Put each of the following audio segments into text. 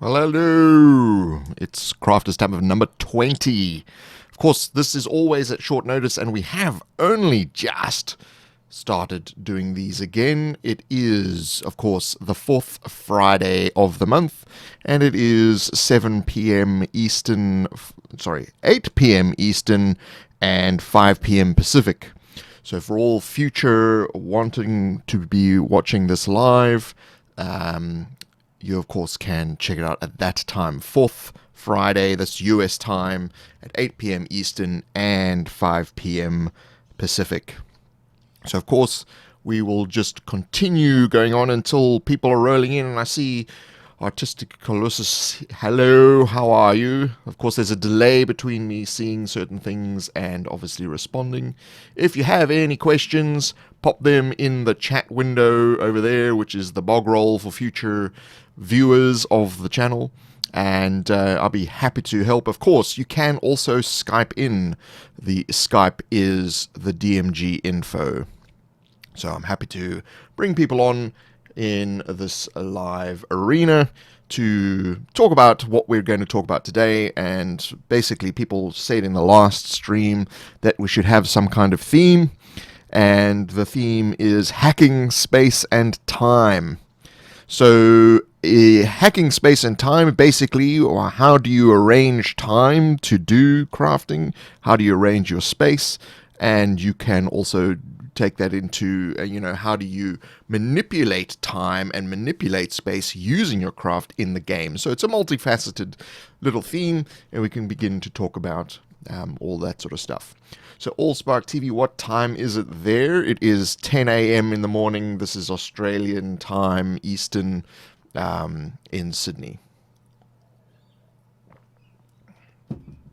Well, hello! It's Crafters Tavern number 20. Of course, this is always at short notice, and we have only just started doing these again. It is, of course, the fourth Friday of the month, and it is 7 p.m. Eastern, 8 p.m. Eastern, and 5 p.m. Pacific. So for all future wanting to be watching this live, you, of course, can check it out at that time. 4th Friday, that's US time, at 8 p.m. Eastern and 5 p.m. Pacific. So, of course, we will just continue going on until people are rolling in. And I see Artistic Colossus, hello, how are you? Of course, there's a delay between me seeing certain things and obviously responding. If you have any questions, pop them in the chat window over there, which is the bog roll for future viewers of the channel, and I'll be happy to help. Of course, you can also Skype in. The Skype is the DMG info. So I'm happy to bring people on in this live arena to talk about what we're going to talk about today. And basically, people said in the last stream that we should have some kind of theme, and the theme is hacking space and time. So hacking space and time, basically, or how do you arrange time to do crafting? How do you arrange your space? And you can also take that into, how do you manipulate time and manipulate space using your craft in the game? So it's a multifaceted little theme, and we can begin to talk about all that sort of stuff. So Allspark TV, what time is it there? It is 10 a.m. in the morning. This is Australian time, Eastern, in Sydney.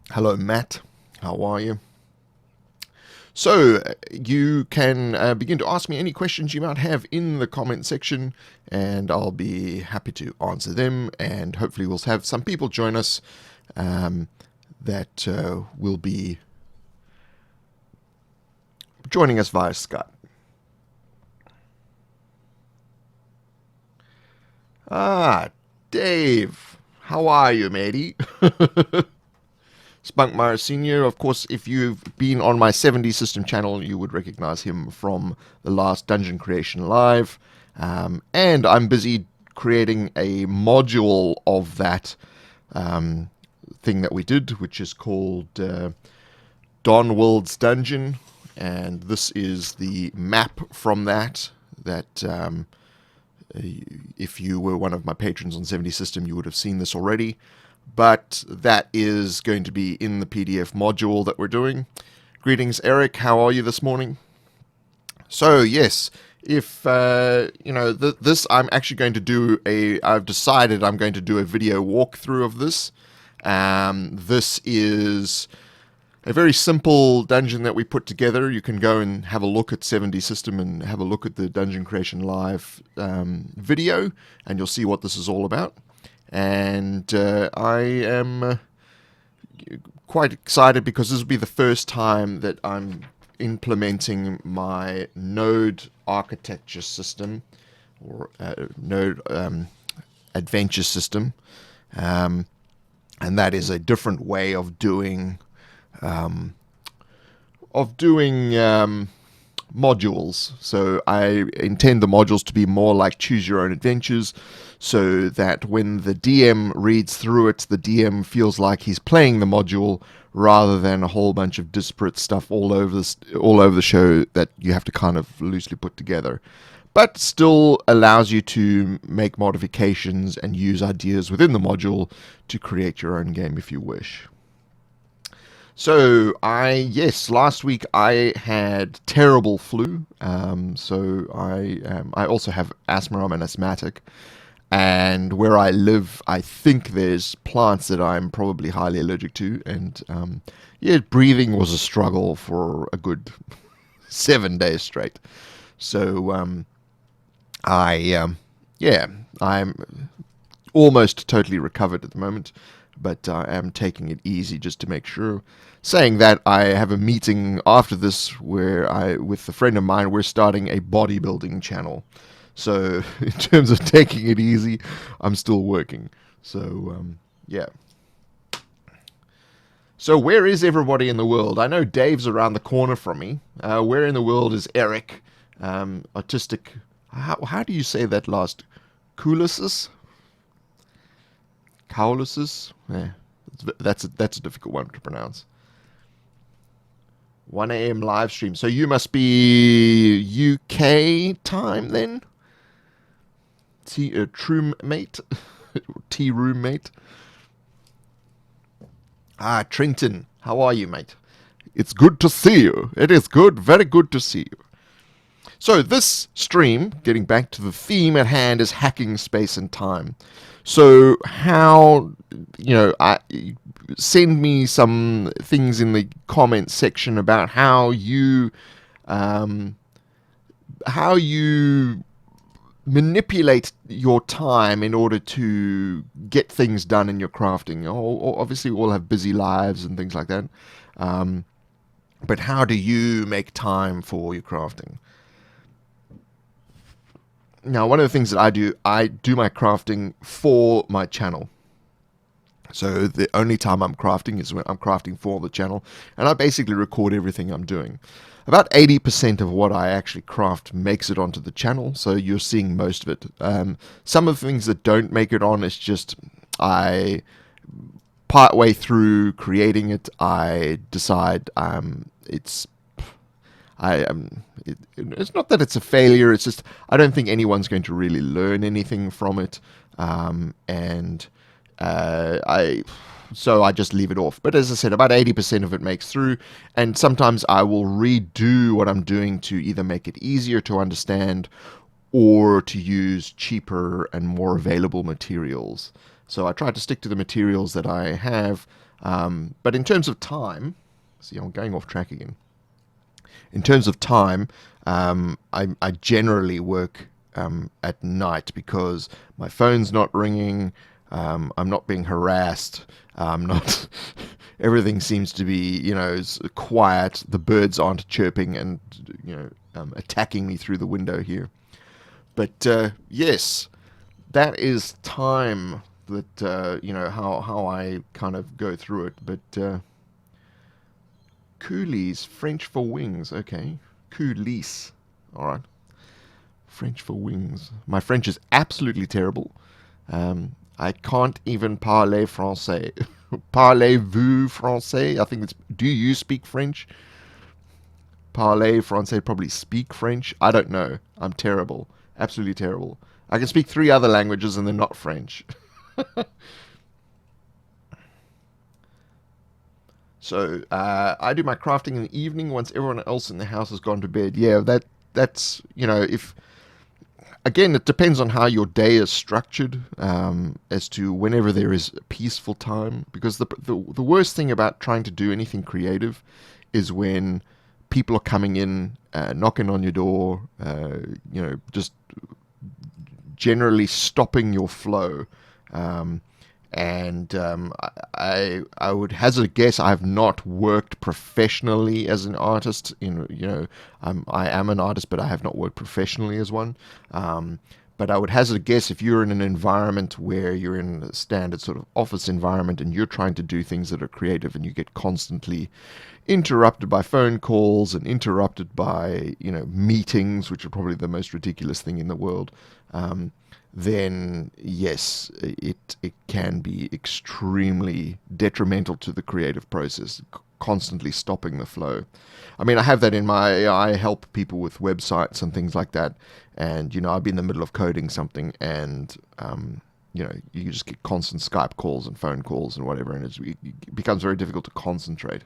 Hello, Matt. How are you? So you can begin to ask me any questions you might have in the comment section, and I'll be happy to answer them. And hopefully we'll have some people join us that will be joining us via Skype. Dave, how are you, matey? Spunkmeyer Sr., of course, if you've been on my 70 System channel, you would recognize him from the last Dungeon Creation Live. And I'm busy creating a module of that thing that we did, which is called Don World's Dungeon. And this is the map from that if you were one of my patrons on 70 System, you would have seen this already. But that is going to be in the PDF module that we're doing. Greetings, Eric. How are you this morning? So, yes, if, this I'm actually going to do I've decided I'm going to do a video walkthrough of this. This is a very simple dungeon that we put together. You can go and have a look at 70 System and have a look at the Dungeon Creation Live video, and you'll see what this is all about. And I am quite excited because this will be the first time that I'm implementing my node architecture system, or node adventure system. And that is a different way of doing modules. So I intend the modules to be more like choose your own adventures, so that when the DM reads through it, the DM feels like he's playing the module rather than a whole bunch of disparate stuff all over the show that you have to kind of loosely put together, but still allows you to make modifications and use ideas within the module to create your own game if you wish. So, last week I had terrible flu, so I also have asthma. I'm an asthmatic, and where I live, I think there's plants that I'm probably highly allergic to, and breathing was a struggle for a good 7 days straight. So, I'm almost totally recovered at the moment, but I am taking it easy just to make sure. Saying that, I have a meeting after this where with a friend of mine, we're starting a bodybuilding channel. So in terms of taking it easy, I'm still working. So yeah. So where is everybody in the world? I know Dave's around the corner from me. Where in the world is Eric? Artistic. How do you say that last? Coulises? Coulises? Yeah, that's a difficult one to pronounce. 1 a.m. live stream. So you must be UK time then? True mate? Tea room mate? Ah, Trenton. How are you, mate? It's good to see you. It is good, very good to see you. So this stream, getting back to the theme at hand, is hacking space and time. So how, send me some things in the comments section about um, how you manipulate your time in order to get things done in your crafting. Obviously, we all have busy lives and things like that. But how do you make time for your crafting? Now, one of the things that I do my crafting for my channel. So the only time I'm crafting is when I'm crafting for the channel, and I basically record everything I'm doing. About 80% of what I actually craft makes it onto the channel, so you're seeing most of it. Some of the things that don't make it on, it's just I part way through creating it, I decide it's not that it's a failure. It's just I don't think anyone's going to really learn anything from it, and so I just leave it off. But as I said, about 80% of it makes through, and sometimes I will redo what I'm doing to either make it easier to understand or to use cheaper and more available materials. So I try to stick to the materials that I have. But in terms of time, see, I'm going off track again. In terms of time, I generally work at night because my phone's not ringing. I'm not being harassed. I'm not. Everything seems to be, quiet. The birds aren't chirping and, attacking me through the window here. But yes, that is time. That how I kind of go through it. But coulis, French for wings. Okay, coulis. All right, French for wings. My French is absolutely terrible. I can't even parler français. Parlez-vous français? I think it's. Do you speak French? Parler français, probably speak French. I don't know. I'm terrible. Absolutely terrible. I can speak 3 other languages and they're not French. So I do my crafting in the evening once everyone else in the house has gone to bed. Yeah, that's if again, it depends on how your day is structured as to whenever there is peaceful time. Because the worst thing about trying to do anything creative is when people are coming in, knocking on your door, just generally stopping your flow. I would hazard a guess. I have not worked professionally as an artist. I am an artist, but I have not worked professionally as one. But I would hazard a guess if you're in an environment where you're in a standard sort of office environment and you're trying to do things that are creative and you get constantly interrupted by phone calls and interrupted by meetings, which are probably the most ridiculous thing in the world. Then yes, it can be extremely detrimental to the creative process, constantly stopping the flow. I mean, I have that I help people with websites and things like that, and I'll be in the middle of coding something, and you just get constant Skype calls and phone calls and whatever, and it becomes very difficult to concentrate.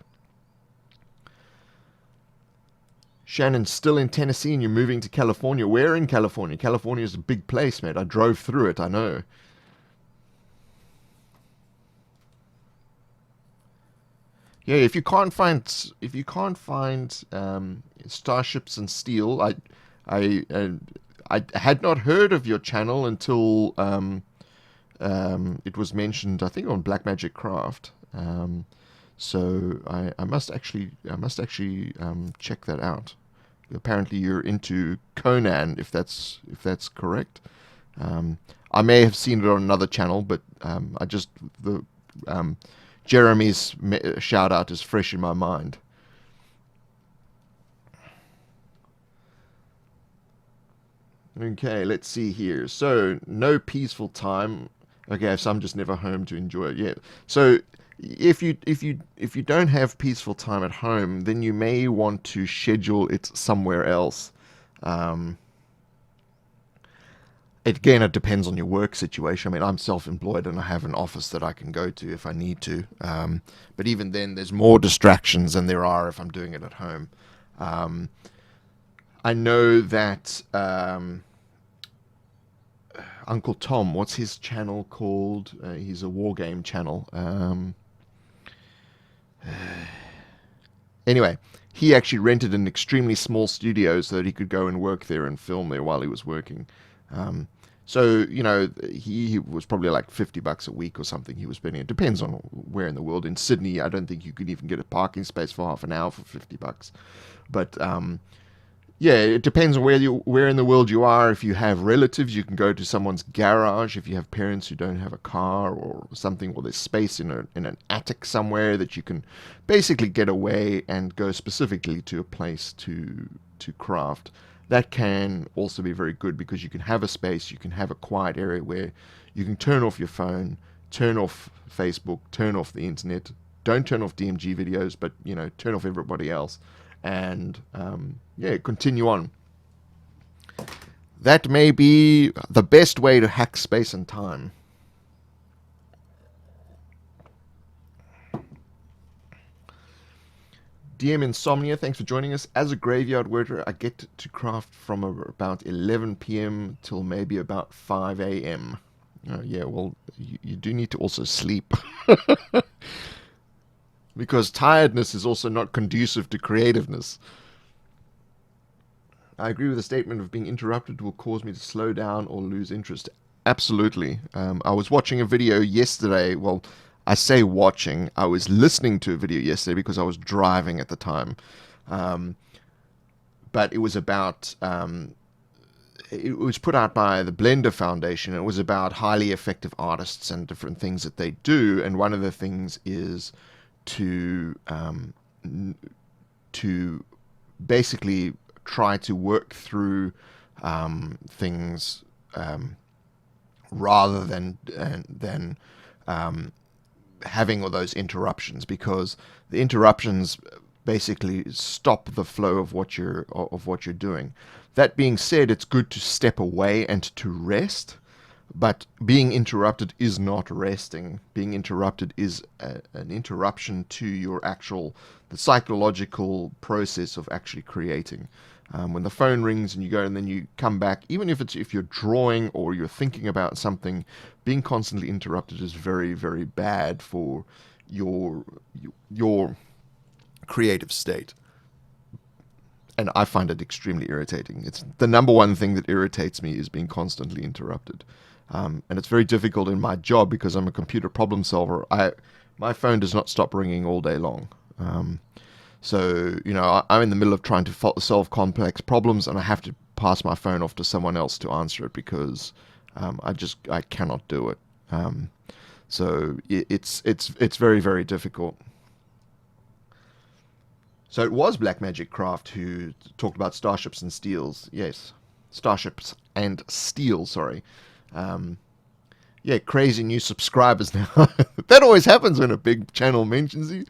Shannon's still in Tennessee and you're moving to California. Where in California? California is a big place, mate. I drove through it, I know. Yeah, if you can't find Starships and Steel, I had not heard of your channel until it was mentioned, I think, on Blackmagic Craft. So I must actually check that out. apparently you're into Conan, if that's correct. I may have seen it on another channel, but I just the um, Jeremy's shout out is fresh in my mind. Okay, let's see here. So, no peaceful time. Okay, so I'm just never home to enjoy it. Yeah. So, if you don't have peaceful time at home, then you may want to schedule it somewhere else. Um, Again, it depends on your work situation. I mean, I'm self-employed and I have an office that I can go to if I need to. But even then, there's more distractions than there are if I'm doing it at home. Um, I know that. Uncle Tom, what's his channel called? He's a war game channel. Anyway, he actually rented an extremely small studio so that he could go and work there and film there while he was working. Um, so he was probably like $50 a week or something he was spending. It depends on where in the world. In Sydney, I don't think you could even get a parking space for half an hour for $50. But yeah, it depends on where in the world you are. If you have relatives, you can go to someone's garage. If you have parents who don't have a car or something, or there's space in an attic somewhere that you can basically get away and go specifically to a place to craft. That can also be very good because you can have a space, you can have a quiet area where you can turn off your phone, turn off Facebook, turn off the internet. Don't turn off DMG videos, but turn off everybody else and yeah, continue on. That may be the best way to hack space and time. DM Insomnia, thanks for joining us. As a graveyard worker, I get to craft from about 11 p.m. till maybe about 5 a.m. Yeah, well, you do need to also sleep. Because tiredness is also not conducive to creativeness. I agree with the statement of being interrupted will cause me to slow down or lose interest. Absolutely. I was watching a video yesterday. Well, I say watching. I was listening to a video yesterday because I was driving at the time. Um, but it was about. It was put out by the Blender Foundation. It was about highly effective artists and different things that they do. And one of the things is to to basically try to work through things rather than having all those interruptions, because the interruptions basically stop the flow of what you're doing. That being said, it's good to step away and to rest. But being interrupted is not resting. Being interrupted is an interruption to the psychological process of actually creating. When the phone rings and you go and then you come back, even if you're drawing or you're thinking about something, being constantly interrupted is very, very bad for your creative state. And I find it extremely irritating. It's the number one thing that irritates me is being constantly interrupted. And it's very difficult in my job because I'm a computer problem solver. My phone does not stop ringing all day long. So I'm in the middle of trying to solve complex problems, and I have to pass my phone off to someone else to answer it because I cannot do it. So it's very, very difficult. So it was Black Magic Craft who talked about Starships and Steels. Yes, Starships and Steel. Sorry. Yeah, crazy new subscribers now. That always happens when a big channel mentions you.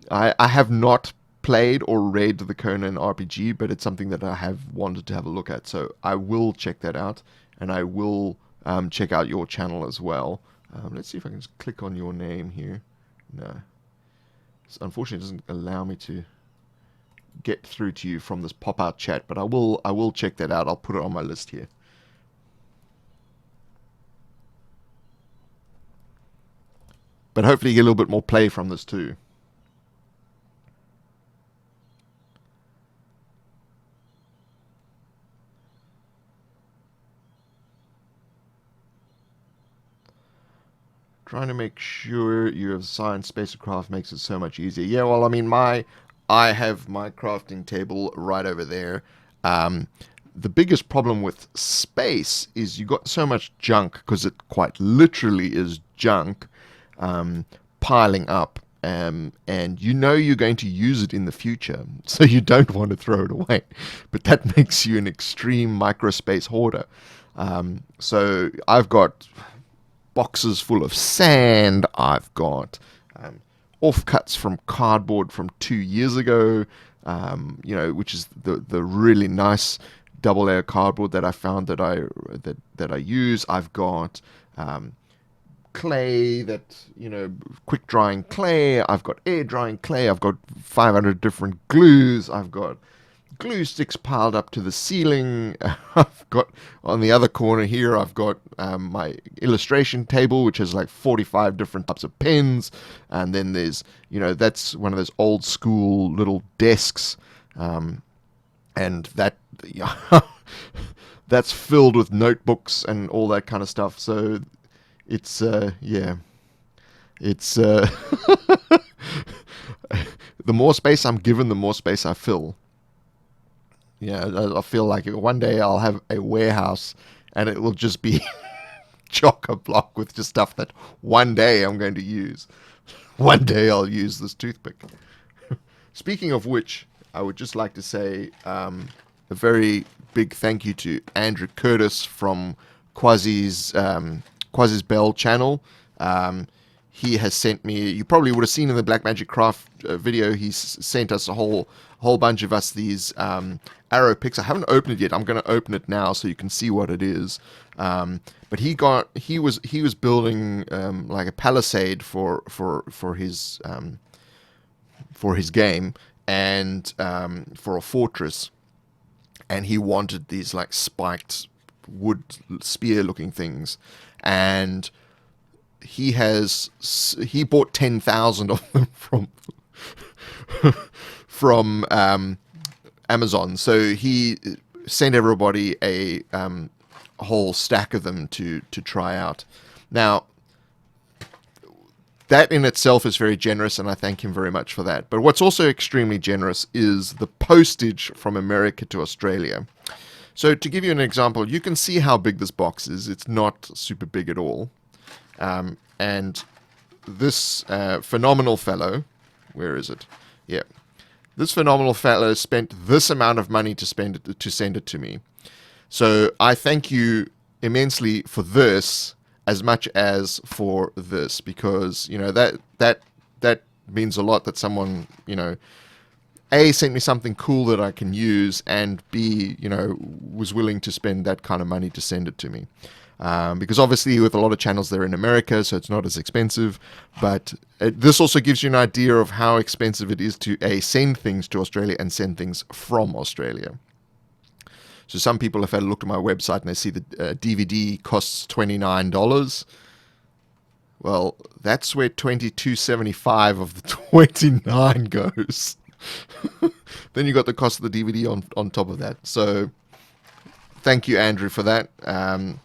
I have not played or read the Conan RPG, but it's something that I have wanted to have a look at. So I will check that out, and I will check out your channel as well. Let's see if I can just click on your name here. No. Unfortunately, it doesn't allow me to get through to you from this pop-out chat, but I will check that out. I'll put it on my list here. But hopefully you get a little bit more play from this too. Trying to make sure you have science spacecraft makes it so much easier. Yeah, well, I mean, I have my crafting table right over there. The biggest problem with space is you got so much junk, because it quite literally is junk, piling up. And you know you're going to use it in the future, so you don't want to throw it away. But that makes you an extreme microspace hoarder. So I've got boxes full of sand. I've got offcuts from cardboard from 2 years ago, which is the really nice double layer cardboard that I found that I use. I've got clay quick drying clay. I've got air drying clay. I've got 500 different glues. I've got glue sticks piled up to the ceiling. I've got, on the other corner here, I've got my illustration table, which has like 45 different types of pens. And then there's, that's one of those old school little desks. And that, that's filled with notebooks and all that kind of stuff. So it's, it's, the more space I'm given, the more space I fill. I feel like one day I'll have a warehouse and it will just be chock-a-block with just stuff that one day I'm going to use. One day I'll use this toothpick. Speaking of which, I would just like to say a very big thank you to Andrew Curtis from Quasi's Bell channel. He has sent me, you probably would have seen in the Black Magic Craft video, he's sent us a whole bunch of us these arrow picks. I haven't opened it yet. I'm going to open it now so you can see what it is. But he was building like a palisade for his game, and for a fortress, and he wanted these like spiked wood spear looking things, and he bought 10,000 of them from Amazon. So he sent everybody a whole stack of them to try out. Now, that in itself is very generous, and I thank him very much for that. But what's also extremely generous is the postage from America to Australia. So to give you an example, you can see how big this box is. It's not super big at all. And this phenomenal fellow, where is it? Yeah. This phenomenal fellow spent this amount of money to send it to me. So I thank you immensely for this as much as for this, because that means a lot that someone A, sent me something cool that I can use, and B, was willing to spend that kind of money to send it to me. Because obviously with a lot of channels they're in America, so it's not as expensive. But this also gives you an idea of how expensive it is to send things to Australia and send things from Australia. So some people have had a look at my website and they see the DVD costs $29. Well, that's where $22.75 of the $29 goes. Then you got the cost of the DVD on top of that. So thank you, Andrew, for that. I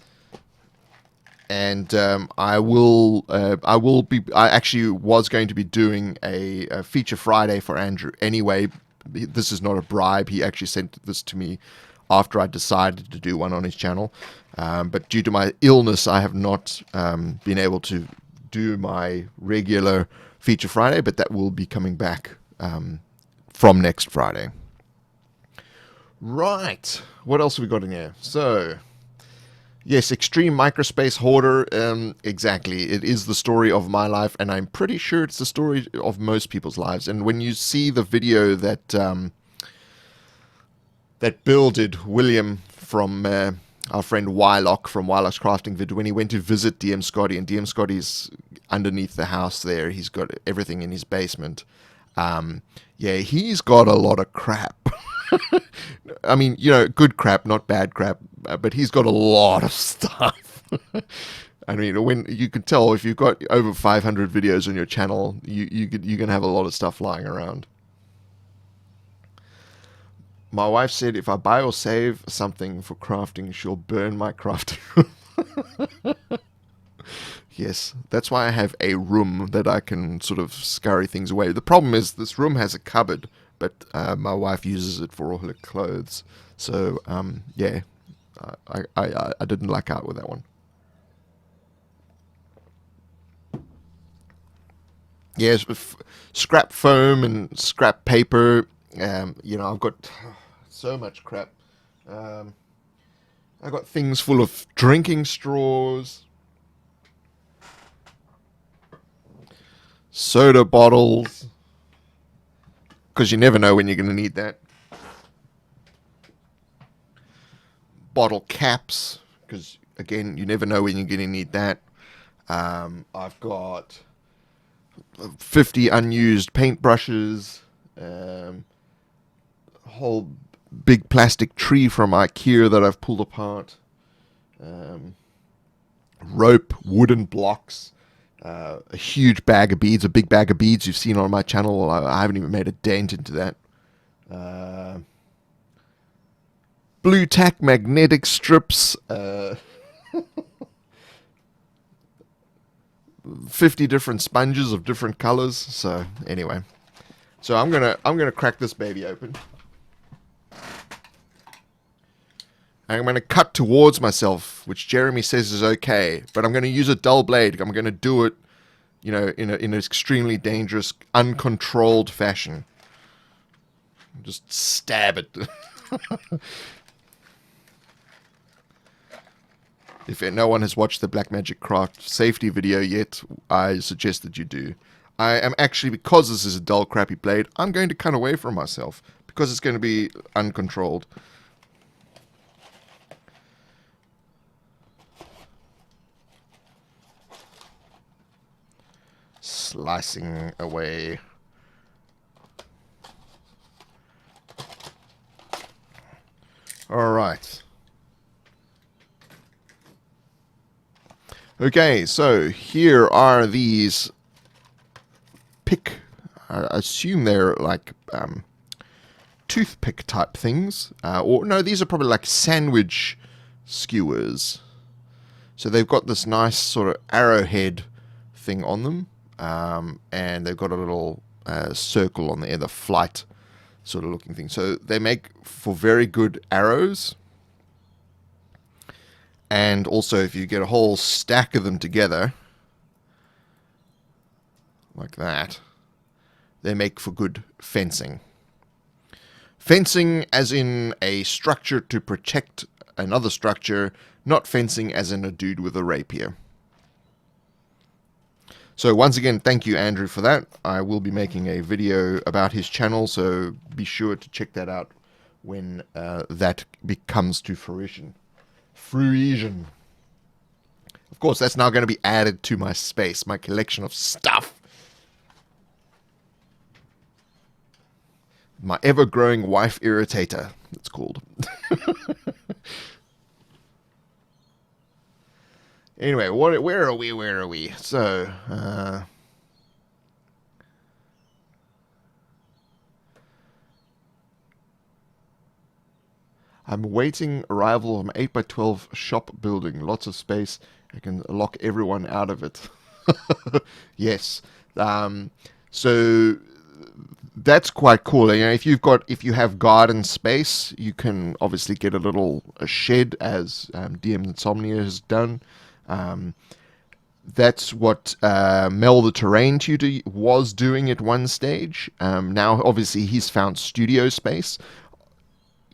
actually was going to be doing a Feature Friday for Andrew anyway. This is not a bribe. He actually sent this to me after I decided to do one on his channel. But due to my illness, I have not been able to do my regular Feature Friday, but that will be coming back from next Friday. Right. What else have we got in here? So, yes, Extreme Microspace Hoarder. Exactly. It is the story of my life, and I'm pretty sure it's the story of most people's lives. And when you see the video that Bill did, William from our friend Wylock from Wylock's Crafting Vid, when he went to visit DM Scotty, and DM Scotty's underneath the house there. He's got everything in his basement. Yeah, he's got a lot of crap. I mean, good crap, not bad crap, but he's got a lot of stuff. I mean, when you can tell if you've got over 500 videos on your channel, you're going to have a lot of stuff lying around. My wife said if I buy or save something for crafting, she'll burn my crafting room. Yes, that's why I have a room that I can sort of scurry things away. The problem is this room has a cupboard but my wife uses it for all her clothes. So yeah, I didn't luck out with that one. Yes, with scrap foam and scrap paper. I've got so much crap. Um, I got things full of drinking straws, soda bottles, because you never know when you're going to need that. Bottle caps, because again, you never know when you're going to need that. I've got 50 unused paintbrushes, a whole big plastic tree from IKEA that I've pulled apart, rope, wooden blocks, a huge bag of beads, a big bag of beads you've seen on my channel. I haven't even made a dent into that. Blue tack magnetic strips, 50 different sponges of different colors. So anyway, so I'm gonna crack this baby open. I'm going to cut towards myself, which Jeremy says is okay, but I'm going to use a dull blade. I'm going to do it, in an extremely dangerous, uncontrolled fashion. Just stab it. If no one has watched the Blackmagic Craft safety video yet, I suggest that you do. I am actually, because this is a dull, crappy blade, I'm going to cut away from myself, because it's going to be uncontrolled. Slicing away. All right. Okay, so here are these I assume they're like toothpick type things. Or no, these are probably like sandwich skewers. So they've got this nice sort of arrowhead thing on them. And they've got a little circle on there, the flight sort of looking thing. So they make for very good arrows. And also, if you get a whole stack of them together, like that, they make for good fencing. Fencing as in a structure to protect another structure, not fencing as in a dude with a rapier. So once again, thank you, Andrew, for that. I will be making a video about his channel, so be sure to check that out when that comes to fruition. Of course, that's now going to be added to my space, my collection of stuff. My ever-growing wife irritator, it's called. Anyway, where are we? So, I'm awaiting arrival of an 8x12 shop building. Lots of space. I can lock everyone out of it. Yes. So that's quite cool. If you have garden space, you can obviously get a shed, as DM Insomnia has done. That's what Mel the Terrain Tutor was doing at one stage. Now, obviously, he's found studio space.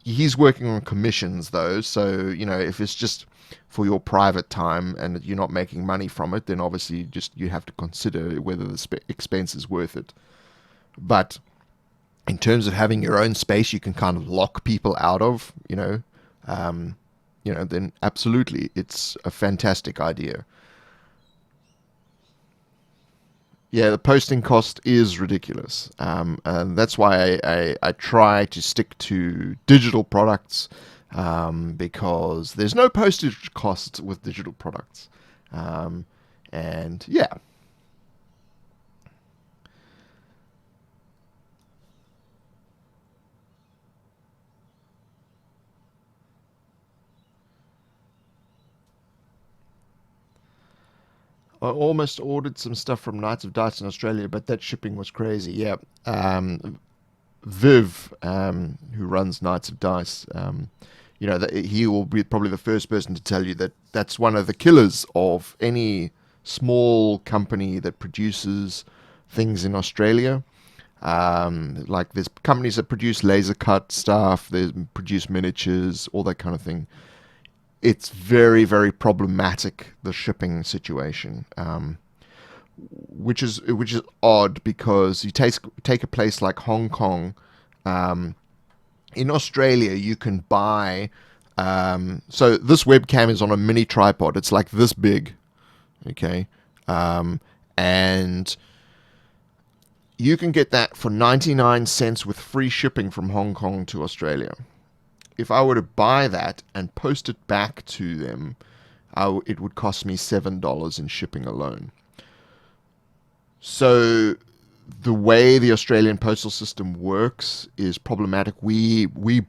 He's working on commissions, though, so, if it's just for your private time and you're not making money from it, then obviously you have to consider whether the expense is worth it. But in terms of having your own space you can kind of lock people out of, then absolutely, it's a fantastic idea. Yeah, the posting cost is ridiculous. And that's why I try to stick to digital products, because there's no postage costs with digital products. And yeah. I almost ordered some stuff from Knights of Dice in Australia, but that shipping was crazy. Yeah. Viv, who runs Knights of Dice, he will be probably the first person to tell you that that's one of the killers of any small company that produces things in Australia. Like there's companies that produce laser cut stuff, they produce miniatures, all that kind of thing. It's very, very problematic, the shipping situation. Which is odd because you take a place like Hong Kong. Um, in Australia, you can buy. So this webcam is on a mini tripod. It's like this big, okay, and you can get that for 99 cents with free shipping from Hong Kong to Australia. If I were to buy that and post it back to them, it would cost me $7 in shipping alone. So the way the Australian postal system works is problematic. We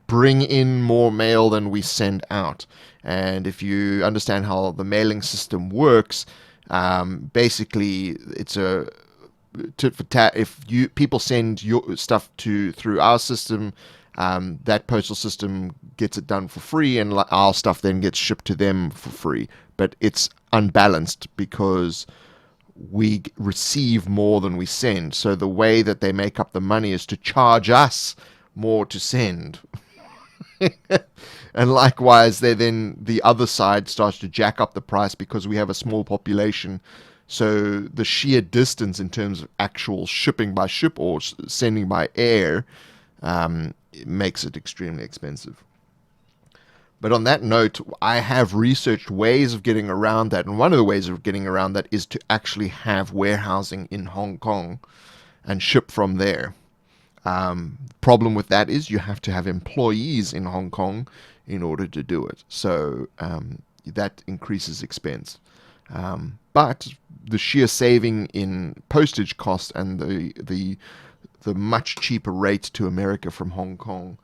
bring in more mail than we send out, and if you understand how the mailing system works, basically it's a if people send your stuff through our system, that postal system gets it done for free, and our stuff then gets shipped to them for free. But it's unbalanced because we receive more than we send. So the way that they make up the money is to charge us more to send. And likewise, then the other side starts to jack up the price because we have a small population. So the sheer distance in terms of actual shipping by ship or sending by air it makes it extremely expensive. But on that note, I have researched ways of getting around that. And one of the ways of getting around that is to actually have warehousing in Hong Kong and ship from there. Problem with that is you have to have employees in Hong Kong in order to do it. So that increases expense. But the sheer saving in postage cost and the much cheaper rate to America from Hong Kong,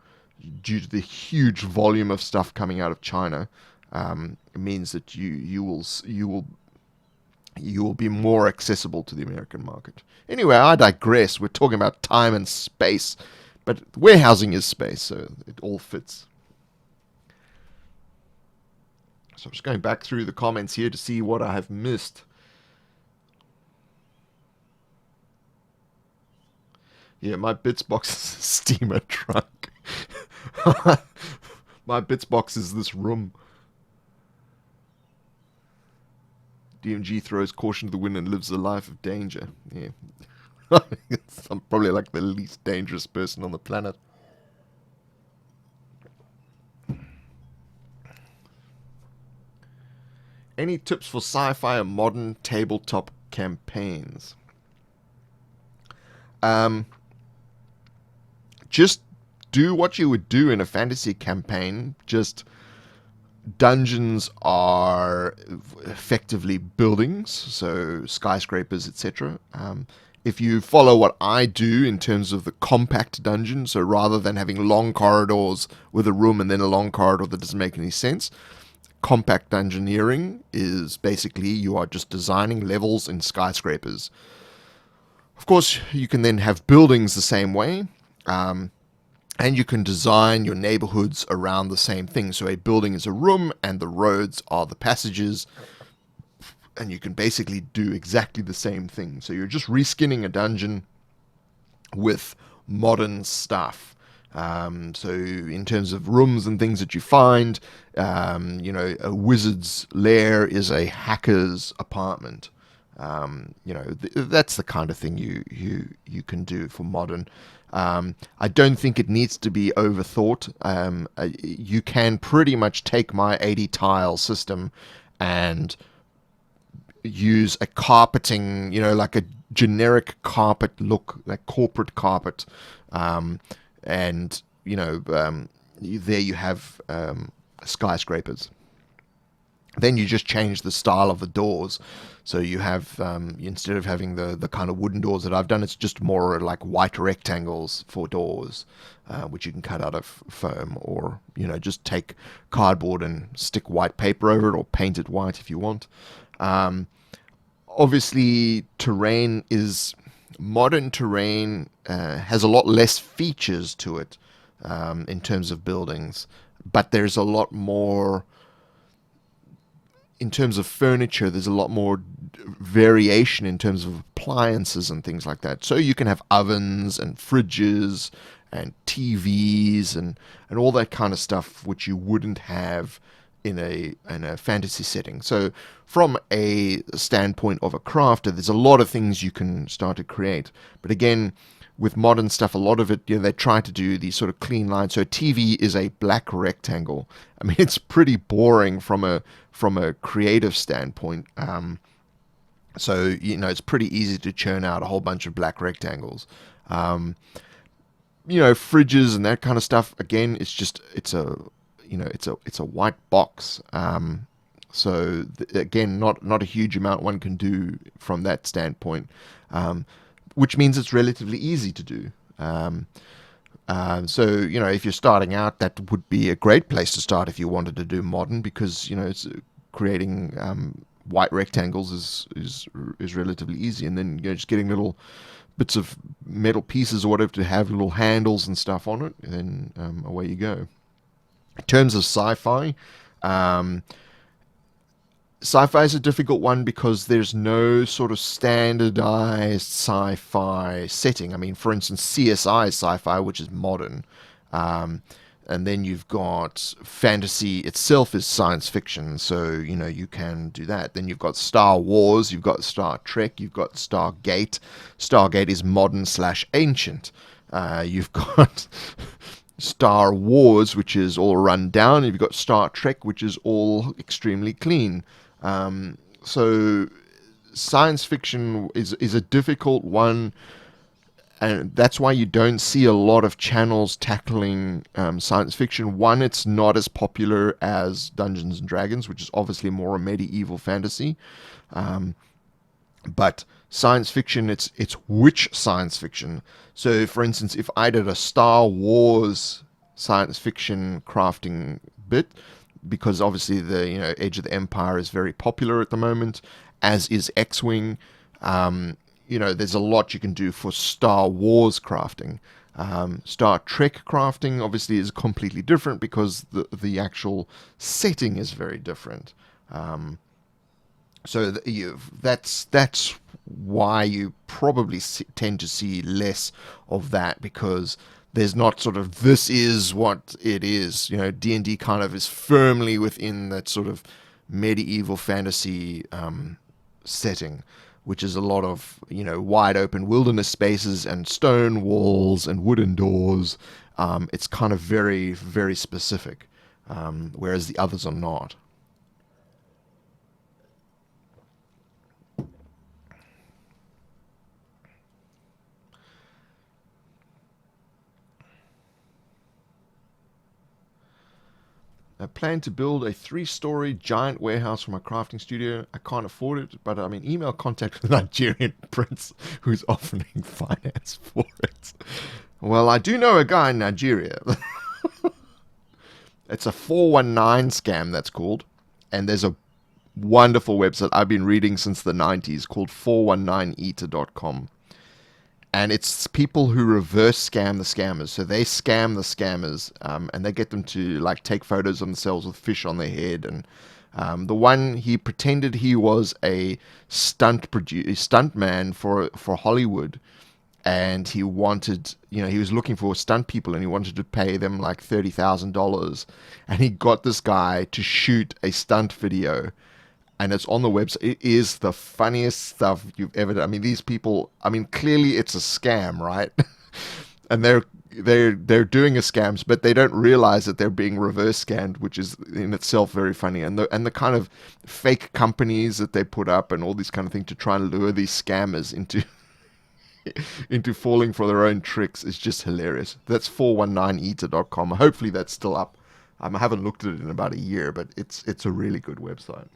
due to the huge volume of stuff coming out of China, it means that you will be more accessible to the American market. Anyway, I digress. We're talking about time and space, but warehousing is space, so it all fits. So I'm just going back through the comments here to see what I have missed. Yeah, my bits box is a steamer truck. My bits box is this room. DMG throws caution to the wind and lives a life of danger. Yeah. I'm probably like the least dangerous person on the planet. Any tips for sci-fi or modern tabletop campaigns? Just do what you would do in a fantasy campaign. Just dungeons are effectively buildings, so skyscrapers, etc. If you follow what I do in terms of the compact dungeon, so rather than having long corridors with a room and then a long corridor that doesn't make any sense, compact dungeoneering is basically you are just designing levels in skyscrapers. Of course, you can then have buildings the same way. And you can design your neighborhoods around the same thing. So a building is a room and the roads are the passages. And you can basically do exactly the same thing. So you're just reskinning a dungeon with modern stuff. So in terms of rooms and things that you find, a wizard's lair is a hacker's apartment. That's the kind of thing you can do for modern. I don't think it needs to be overthought. You can pretty much take my 80 tile system and use a carpeting, like a generic carpet look, like corporate carpet, and there you have skyscrapers. Then you just change the style of the doors. So you have, instead of having the kind of wooden doors that I've done, it's just more like white rectangles for doors, which you can cut out of foam, or, just take cardboard and stick white paper over it, or paint it white if you want. Obviously, terrain is modern terrain has a lot less features to it in terms of buildings, but there's a lot more in terms of furniture. There's a lot more variation in terms of appliances and things like that. So you can have ovens and fridges and TVs and all that kind of stuff, which you wouldn't have in a fantasy setting. So from a standpoint of a crafter, there's a lot of things you can start to create. But again, with modern stuff, a lot of it, they try to do these sort of clean lines. So a TV is a black rectangle. I mean, it's pretty boring from a creative standpoint. So it's pretty easy to churn out a whole bunch of black rectangles. Fridges and that kind of stuff. Again, it's a white box. Again, not a huge amount one can do from that standpoint, which means it's relatively easy to do. If you're starting out, that would be a great place to start if you wanted to do modern, because it's creating white rectangles is relatively easy, and then just getting little bits of metal pieces or whatever to have little handles and stuff on it, and then away you go. In terms of sci-fi, sci-fi is a difficult one because there's no sort of standardized sci-fi setting. I mean, for instance, CSI is sci-fi, which is modern. And then you've got fantasy itself is science fiction, so you can do that. Then you've got Star Wars, you've got Star Trek, you've got Stargate. Stargate is modern/ancient. You've got Star Wars, which is all run down. You've got Star Trek, which is all extremely clean. So science fiction is a difficult one, and that's why you don't see a lot of channels tackling science fiction. One, it's not as popular as Dungeons and Dragons, which is obviously more a medieval fantasy. But science fiction, it's which science fiction. So, for instance, if I did a Star Wars science fiction crafting bit, because obviously the Age of the Empire is very popular at the moment, as is X-Wing. There's a lot you can do for Star Wars crafting. Star Trek crafting obviously is completely different because the actual setting is very different. That's why you probably tend to see less of that, because there's not sort of this is what it is. D&D kind of is firmly within that sort of medieval fantasy setting, which is a lot of wide open wilderness spaces and stone walls and wooden doors. It's kind of very, very specific, whereas the others are not. I plan to build a 3-story giant warehouse for my crafting studio. I can't afford it, but I'm in email contact with a Nigerian prince who's offering finance for it. Well, I do know a guy in Nigeria. It's a 419 scam, that's called. And there's a wonderful website I've been reading since the 90s called 419eater.com. And it's people who reverse scam the scammers. So they scam the scammers, and they get them to take photos of themselves with fish on their head. And the one, he pretended he was a stunt man for Hollywood, and he wanted, he was looking for stunt people, and he wanted to pay them like $30,000, and he got this guy to shoot a stunt video. And it's on the website. It is the funniest stuff you've ever done. I mean, these people, clearly it's a scam, right? And they're doing a scams, but they don't realize that they're being reverse scammed, which is in itself very funny. And the kind of fake companies that they put up and all these kind of things to try and lure these scammers into into falling for their own tricks is just hilarious. That's 419eater.com. Hopefully that's still up. I haven't looked at it in about a year, but it's a really good website.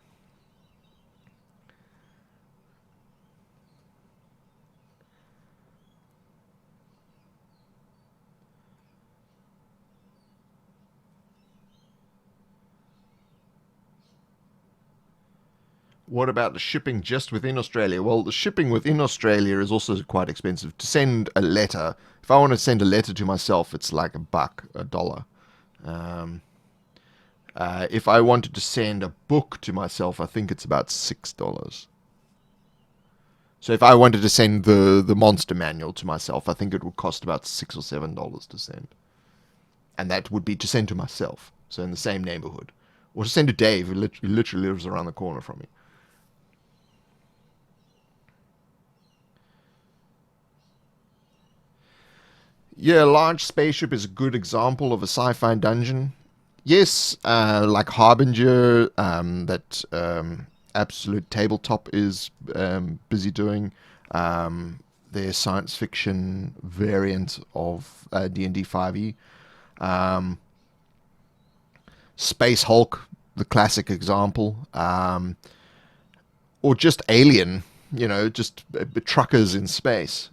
What about the shipping just within Australia? Well, the shipping within Australia is also quite expensive. To send a letter, if I want to send a letter to myself, it's like $1. Um, if I wanted to send a book to myself, I think it's about $6. So if I wanted to send the monster manual to myself, I think it would cost about $6 or $7 to send. And that would be to send to myself, so in the same neighborhood. Or to send to Dave, who literally lives around the corner from me. Yeah, a large spaceship is a good example of a sci-fi dungeon. Yes, like Harbinger, that Absolute Tabletop is busy doing. Their science fiction variant of D&D 5e. Um, Space Hulk, the classic example. Or just Alien, just truckers in space.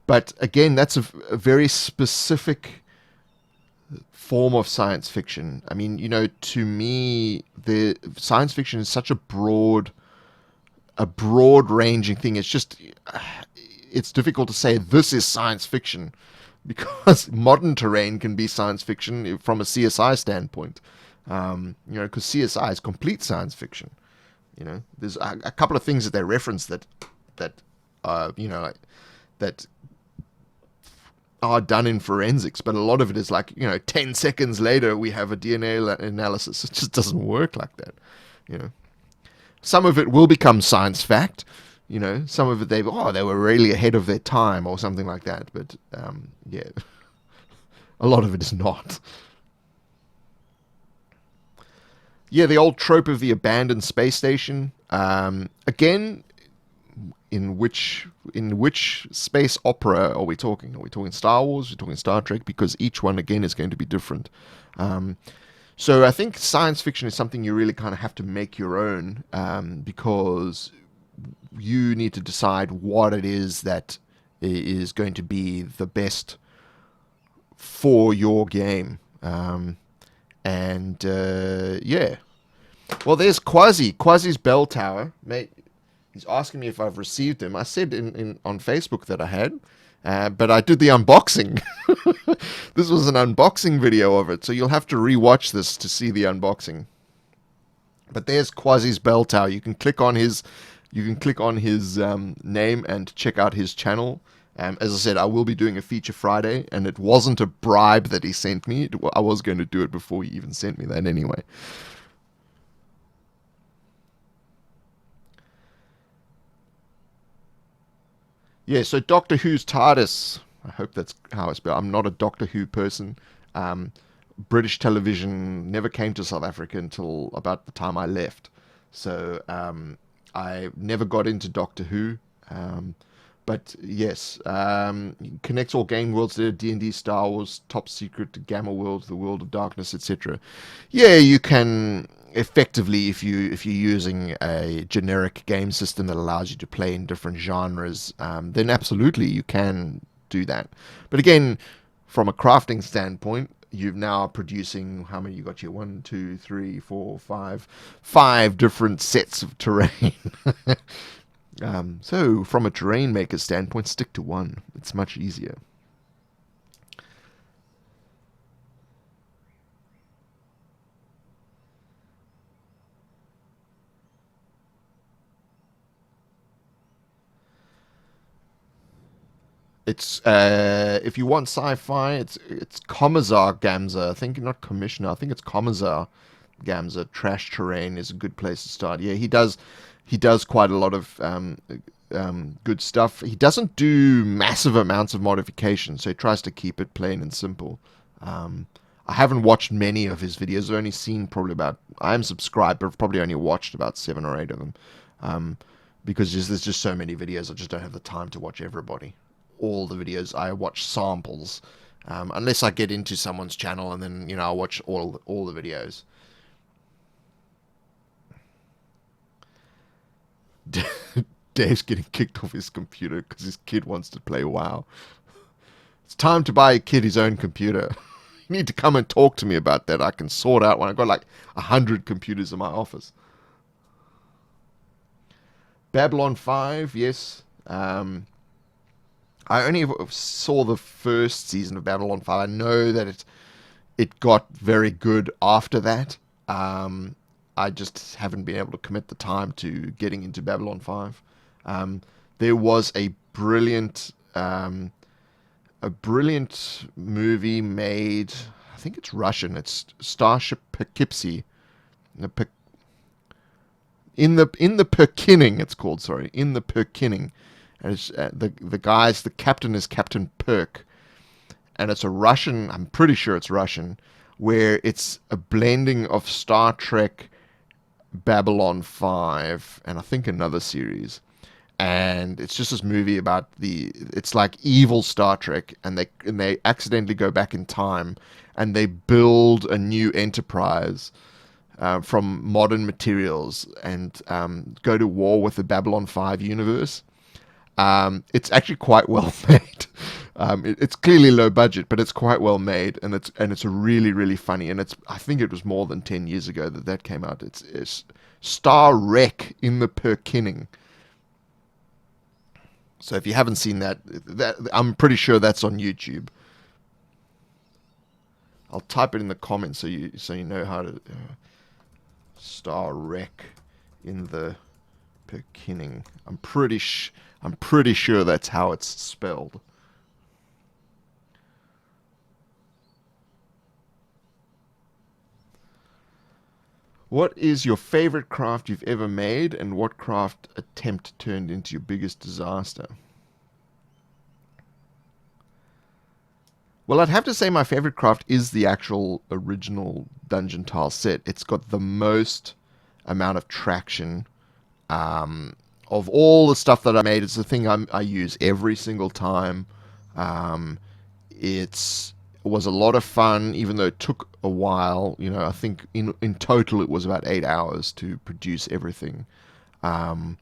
But again, that's a very specific form of science fiction. I mean, to me, the science fiction is such a broad ranging thing. It's difficult to say this is science fiction because modern terrain can be science fiction from a CSI standpoint. Because CSI is complete science fiction. There's a couple of things that they reference that that are done in forensics, but a lot of it is like, 10 seconds later we have a DNA analysis. It just doesn't work like that. Some of it will become science fact. Some of it they were really ahead of their time or something like that. But yeah, a lot of it is not. Yeah, the old trope of the abandoned space station. Again, in which space opera are we talking? Are we talking Star Wars? Are we talking Star Trek? Because each one again is going to be different. So I think science fiction is something you really kind of have to make your own, because you need to decide what it is that is going to be the best for your game. Yeah. Well, there's Quasi's bell tower, mate. He's asking me if I've received him. I said on Facebook that I had, but I did the unboxing. This was an unboxing video of it, so you'll have to rewatch this to see the unboxing. But there's Quasi's bell tower. You can click on his name and check out his channel. As I said, I will be doing a feature Friday, and it wasn't a bribe that he sent me. I was going to do it before he even sent me that anyway. Yeah, so Doctor Who's TARDIS. I hope that's how I spell. I'm not a Doctor Who person. British television never came to South Africa until about the time I left. So I never got into Doctor Who. But yes, connects all game worlds there: D&D, Star Wars, Top Secret, Gamma World, The World of Darkness, etc. Yeah, you can effectively, if you're using a generic game system that allows you to play in different genres, then absolutely you can do that. But again, from a crafting standpoint, you're now producing, how many you got here? 1, 2, 3, 4, 5 different sets of terrain. So from a terrain maker standpoint, stick to one. It's much easier. It's if you want sci-fi, it's Commissar Gamza. I think not Commissioner. I think it's Commissar Gamza. Trash Terrain is a good place to start. Yeah, he does quite a lot of good stuff. He doesn't do massive amounts of modification, so he tries to keep it plain and simple. I haven't watched many of his videos. I've only seen probably about. I am subscribed, but I've probably only watched about 7 or 8 of them, because there's just so many videos. I just don't have the time to watch everybody. All the videos I watch samples, unless I get into someone's channel and then I watch all the videos. Dave's getting kicked off his computer because his kid wants to play WoW. It's time to buy a kid his own computer. You need to come and talk to me about that. I can sort out when I've got like 100 computers in my office. Babylon 5, yes. I only saw the first season of Babylon 5. I know that it got very good after that. I just haven't been able to commit the time to getting into Babylon 5. There was a brilliant movie made. I think it's Russian. It's Starship Poughkeepsie. In the Perkinning, it's called. Sorry, in the Perkinning, and it's the captain is Captain Perk, and it's a Russian. I'm pretty sure it's Russian, where it's a blending of Star Trek, Babylon 5, and I think another series. And it's just this movie about it's like evil Star Trek, and they accidentally go back in time, and they build a new enterprise from modern materials, and go to war with the Babylon 5 universe. It's actually quite well made. It's clearly low budget, but it's quite well made, and it's really, really funny. And I think it was more than 10 years ago that came out. It's Star Wreck in the Perkinning. So if you haven't seen that I'm pretty sure that's on YouTube. I'll type it in the comments so you know how to Star Wreck in the Perkinning. I'm pretty sure that's how it's spelled. What is your favorite craft you've ever made, and what craft attempt turned into your biggest disaster? Well, I'd have to say my favorite craft is the actual original dungeon tile set. It's got the most amount of traction. Of all the stuff that I made, it's the thing I use every single time. It was a lot of fun, even though it took a while. I think in total it was about 8 hours to produce everything. And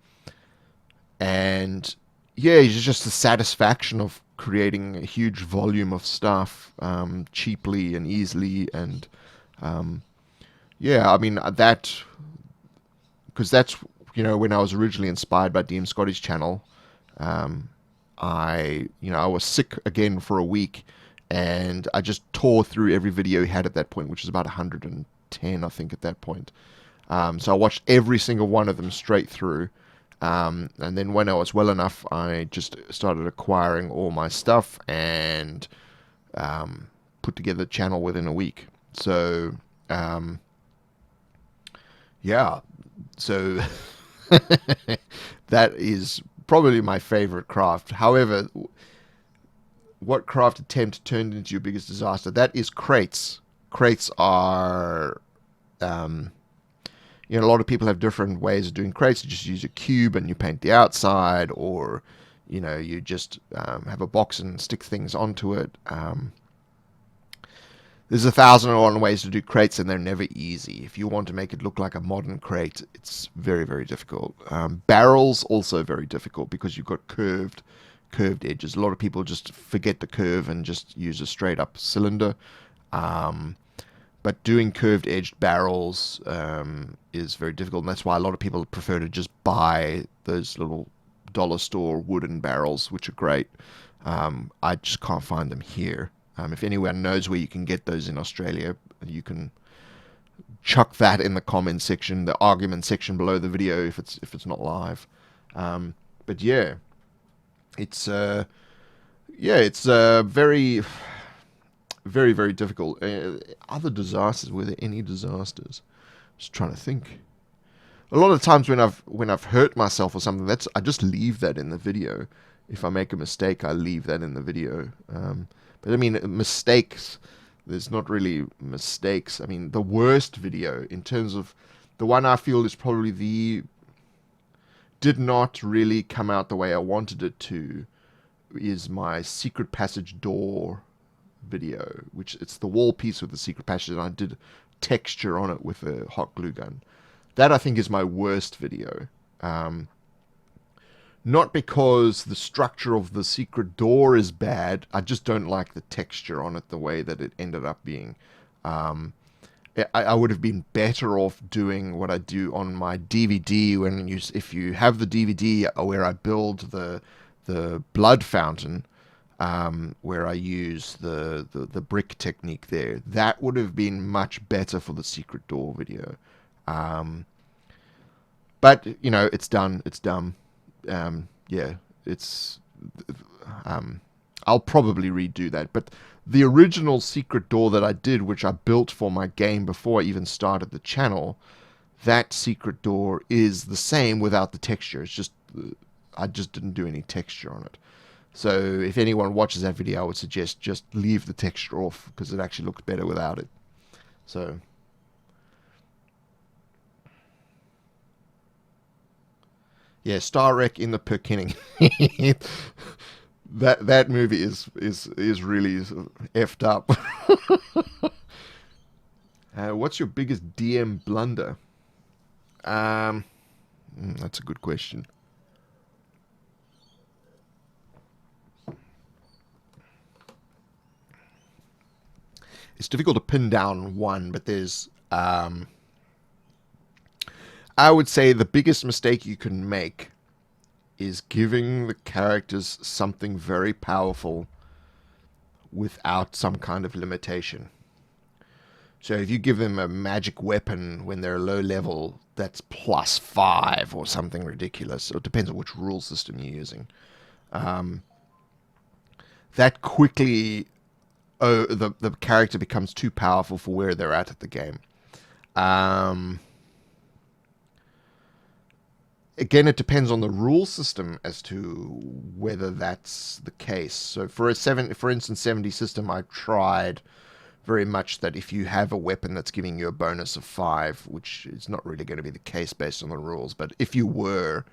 yeah, it's just the satisfaction of creating a huge volume of stuff cheaply and easily. And yeah, I mean, because that's when I was originally inspired by DM Scotty's channel. I was sick again for a week, and I just tore through every video he had at that point, which was about 110, I think, at that point. So I watched every single one of them straight through. And then when I was well enough, I just started acquiring all my stuff and put together the channel within a week. So, yeah. So that is probably my favorite craft. However, what craft attempt turned into your biggest disaster? That is crates. Crates are, a lot of people have different ways of doing crates. You just use a cube and you paint the outside, or, you just have a box and stick things onto it. There's 1,001 ways to do crates, and they're never easy. If you want to make it look like a modern crate, it's very, very difficult. Barrels, also very difficult, because you've got curved edges. A lot of people just forget the curve and just use a straight up cylinder. But doing curved edged barrels is very difficult, and that's why a lot of people prefer to just buy those little dollar store wooden barrels, which are great. I just can't find them here. If anyone knows where you can get those in Australia, you can chuck that in the comment section, the argument section below the video, if it's not live. But yeah, it's very, very, very difficult. Other disasters? Were there any disasters? Just trying to think. A lot of times when I've hurt myself or something, I just leave that in the video. If I make a mistake, I leave that in the video. But I mean, mistakes, there's not really mistakes. I mean, the worst video, in terms of the one I feel is probably did not really come out the way I wanted it to, is my secret passage door video, which it's the wall piece with the secret passage, and I did texture on it with a hot glue gun. That, I think, is my worst video. Not because the structure of the secret door is bad, I just don't like the texture on it, the way that it ended up being. I would have been better off doing what I do on my DVD if you have the DVD where I build the blood fountain, where I use the brick technique there. That would have been much better for the secret door video. Um, but it's done. It's done. Yeah, it's. Um, I'll probably redo that. But the original secret door that I did, which I built for my game before I even started the channel, that secret door is the same without the texture. It's just I just didn't do any texture on it. So if anyone watches that video, I would suggest just leave the texture off because it actually looks better without it. So yeah, Star Wreck in the Perkinning. That movie is really effed up. What's your biggest DM blunder? Um, that's a good question. It's difficult to pin down one, but there's I would say the biggest mistake you can make is giving the characters something very powerful without some kind of limitation. So if you give them a magic weapon when they're low level, that's +5 or something ridiculous. So it depends on which rule system you're using. Um, that quickly, the character becomes too powerful for where they're at the game. Um, Again, it depends on the rule system as to whether that's the case. So for instance, 70 system, I tried very much that if you have a weapon that's giving you a bonus of 5, which is not really going to be the case based on the rules, but if you were,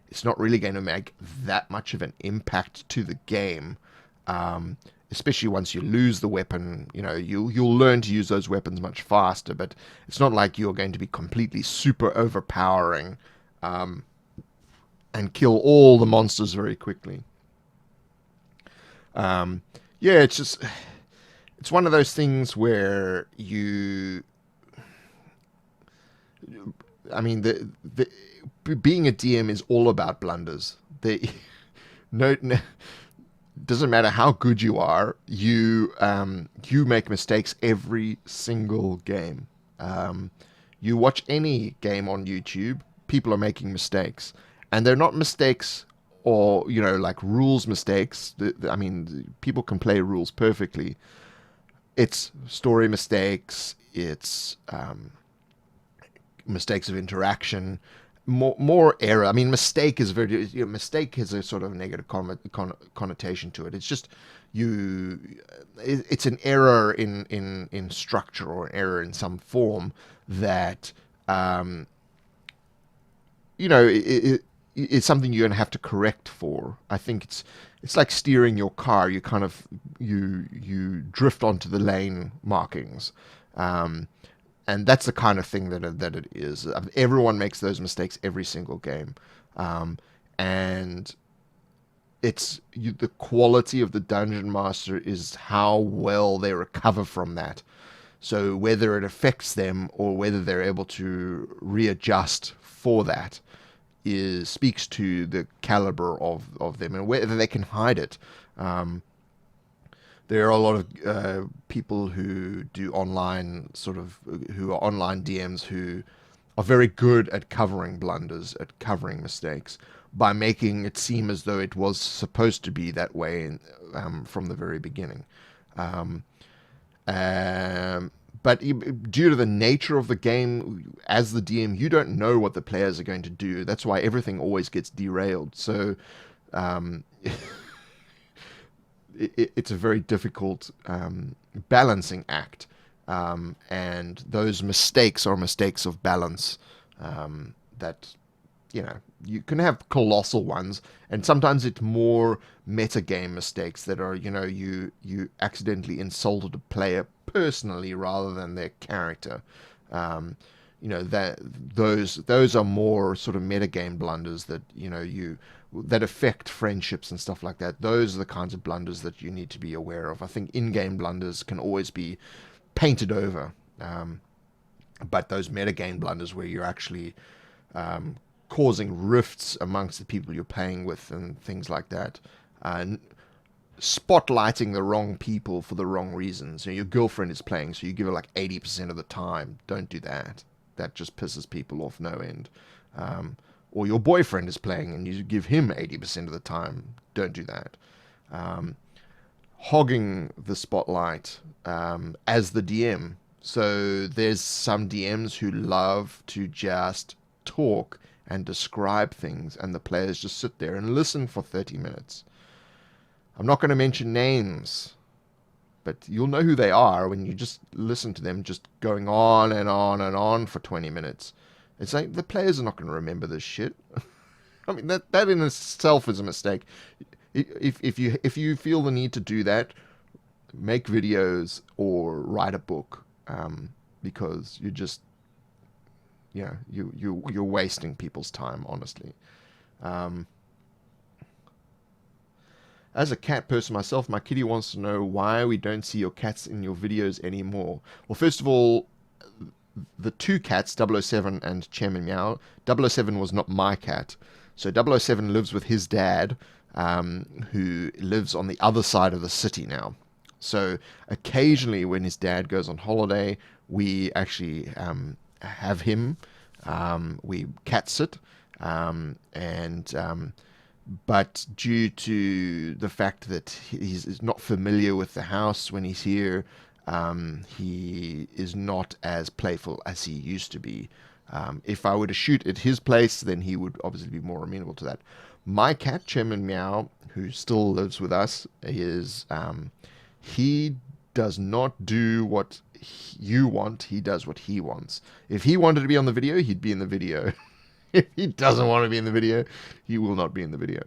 it's not really going to make that much of an impact to the game. Especially once you lose the weapon, you'll learn to use those weapons much faster. But it's not like you're going to be completely super overpowering and kill all the monsters very quickly. Yeah, it's one of those things where I mean, the being a DM is all about blunders. No, doesn't matter how good you are, you make mistakes every single game. You watch any game on YouTube, people are making mistakes, and they're not mistakes or like rules mistakes. I mean, people can play rules perfectly. It's story mistakes. It's mistakes of interaction, more error. I mean, mistake is mistake has a sort of negative connotation to it. It's just it's an error in structure or an error in some form that it's something you're going to have to correct for. I think it's like steering your car. You kind of you drift onto the lane markings. And that's the kind of thing that it is. Everyone makes those mistakes every single game, and the quality of the dungeon master is how well they recover from that. So whether it affects them or whether they're able to readjust for that speaks to the caliber of them and whether they can hide it. There are a lot of people who do who are online DMs who are very good at covering blunders, at covering mistakes, by making it seem as though it was supposed to be that way from the very beginning. But due to the nature of the game, as the DM, you don't know what the players are going to do. That's why everything always gets derailed. So it's a very difficult balancing act. And those mistakes are mistakes of balance that, you can have colossal ones, and sometimes it's more metagame mistakes that are, you accidentally insulted a player personally rather than their character. That those are more sort of metagame blunders that that affect friendships and stuff like that. Those are the kinds of blunders that you need to be aware of. I think in-game blunders can always be painted over. But those metagame blunders where you're actually causing rifts amongst the people you're playing with and things like that, and spotlighting the wrong people for the wrong reasons. Your girlfriend is playing, so you give her like 80% of the time. Don't do that. That just pisses people off no end. Or your boyfriend is playing and you give him 80% of the time. Don't do that. Hogging the spotlight as the DM. So there's some DMs who love to just talk and describe things, and the players just sit there and listen for 30 minutes. I'm not going to mention names, but you'll know who they are when you just listen to them just going on and on and on for 20 minutes. It's like the players are not going to remember this shit. I mean, that in itself is a mistake. If you feel the need to do that, make videos or write a book, because you're just, you're wasting people's time, honestly. As a cat person myself, my kitty wants to know why we don't see your cats in your videos anymore. Well, first of all, the two cats, 007 and Chem and Meow, 007 was not my cat. So 007 lives with his dad, who lives on the other side of the city now. So occasionally when his dad goes on holiday, we actually have him. We cat sit. But due to the fact that he's not familiar with the house when he's here, he is not as playful as he used to be. If I were to shoot at his place, then he would obviously be more amenable to that. My cat, Chem and Meow, who still lives with us, he does not do what you want. He does what he wants. If he wanted to be on the video, he'd be in the video. If he doesn't want to be in the video, he will not be in the video.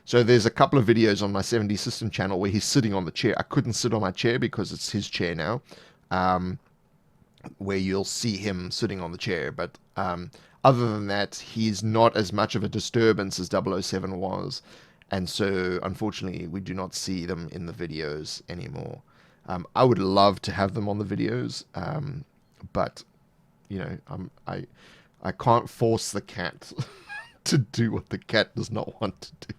So there's a couple of videos on my 7D System channel where he's sitting on the chair. I couldn't sit on my chair because it's his chair now, where you'll see him sitting on the chair. But other than that, he's not as much of a disturbance as 007 was. And so, unfortunately, we do not see them in the videos anymore. I would love to have them on the videos, but, I can't force the cat to do what the cat does not want to do.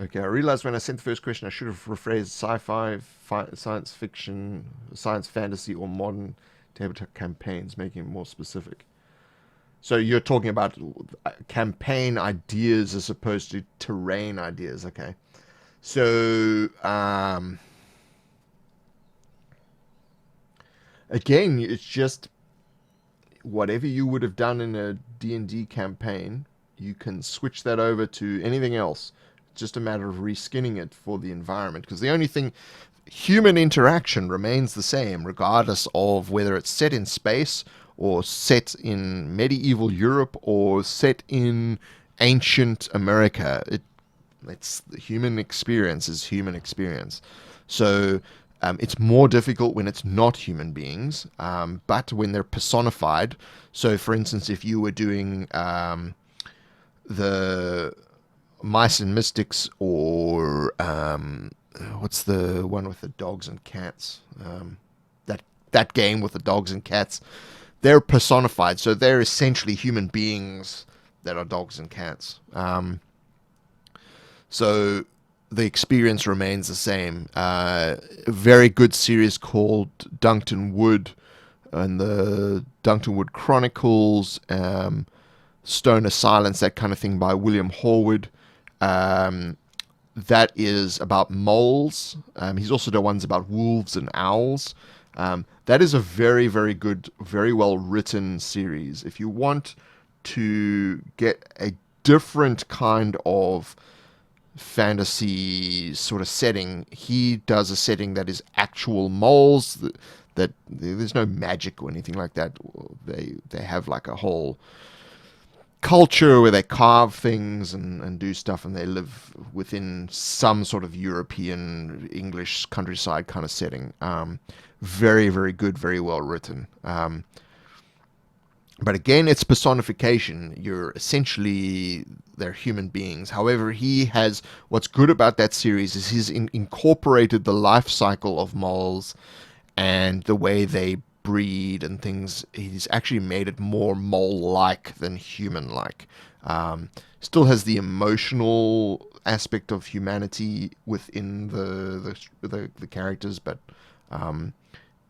Okay, I realized when I sent the first question I should have rephrased sci-fi, science fiction, science fantasy, or modern tabletop campaigns, making it more specific. So you're talking about campaign ideas as opposed to terrain ideas, okay? So, again, it's just whatever you would have done in a D&D campaign, you can switch that over to anything else. It's just a matter of reskinning it for the environment, because the only thing, human interaction remains the same, regardless of whether it's set in space or set in medieval Europe or set in ancient America. It's the human experience is human experience. So it's more difficult when it's not human beings, but when they're personified. So, for instance, if you were doing the Mice and Mystics, or what's the one with the dogs and cats? That game with the dogs and cats. They're personified, so they're essentially human beings that are dogs and cats. So the experience remains the same. A very good series called Duncton Wood, and the Duncton Wood Chronicles, Stone of Silence, that kind of thing, by William Horwood. That is about moles. He's also done ones about wolves and owls. That is a very, very good, very well written series. If you want to get a different kind of fantasy sort of setting, he does a setting that is actual moles, that there's no magic or anything like that. They have like a whole culture where they carve things and do stuff, and they live within some sort of European English countryside kind of setting. Very, very good, very well written. But again, it's personification. You're essentially they're human beings. However, he has what's good about that series is he's incorporated the life cycle of moles and the way they breed and things. He's actually made it more mole-like than human-like. Still has the emotional aspect of humanity within the characters, but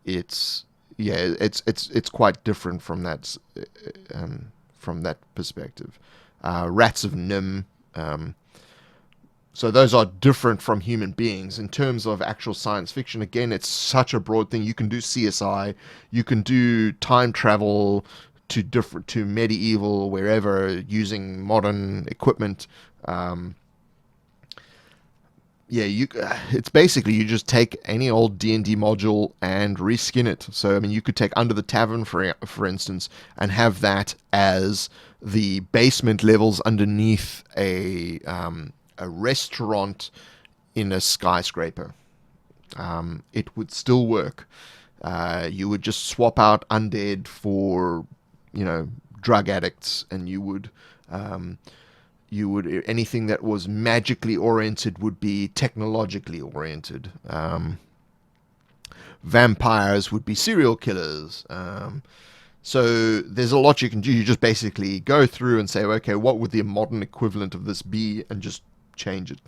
it's it's quite different from that perspective. Rats of Nim. So those are different from human beings in terms of actual science fiction. Again, it's such a broad thing. You can do CSI, you can do time travel to medieval wherever using modern equipment. Um, yeah, it's basically you just take any old D&D module and reskin it. So I mean, you could take Under the Tavern for instance and have that as the basement levels underneath a restaurant in a skyscraper. It would still work. You would just swap out undead for, you know, drug addicts, and you would anything that was magically oriented would be technologically oriented. Vampires would be serial killers. So there's a lot you can do. You just basically go through and say, okay, what would the modern equivalent of this be, and just change it.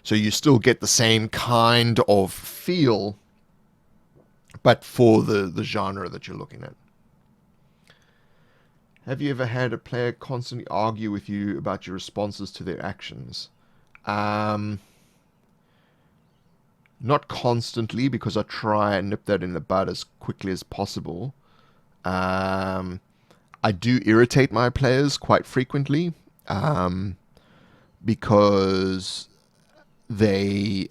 So you still get the same kind of feel, but for the genre that you're looking at. Have you ever had a player constantly argue with you about your responses to their actions? Um, Not constantly, because I try and nip that in the bud as quickly as possible. Um, I do irritate my players quite frequently, because they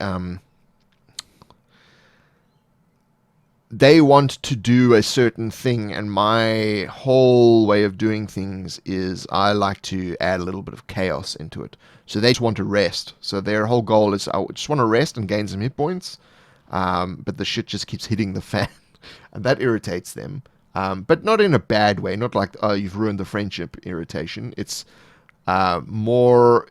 they want to do a certain thing, and my whole way of doing things is I like to add a little bit of chaos into it. So they just want to rest. So their whole goal is I just want to rest and gain some hit points, but the shit just keeps hitting the fan, and that irritates them. But not in a bad way, not like, oh, you've ruined the friendship irritation. It's more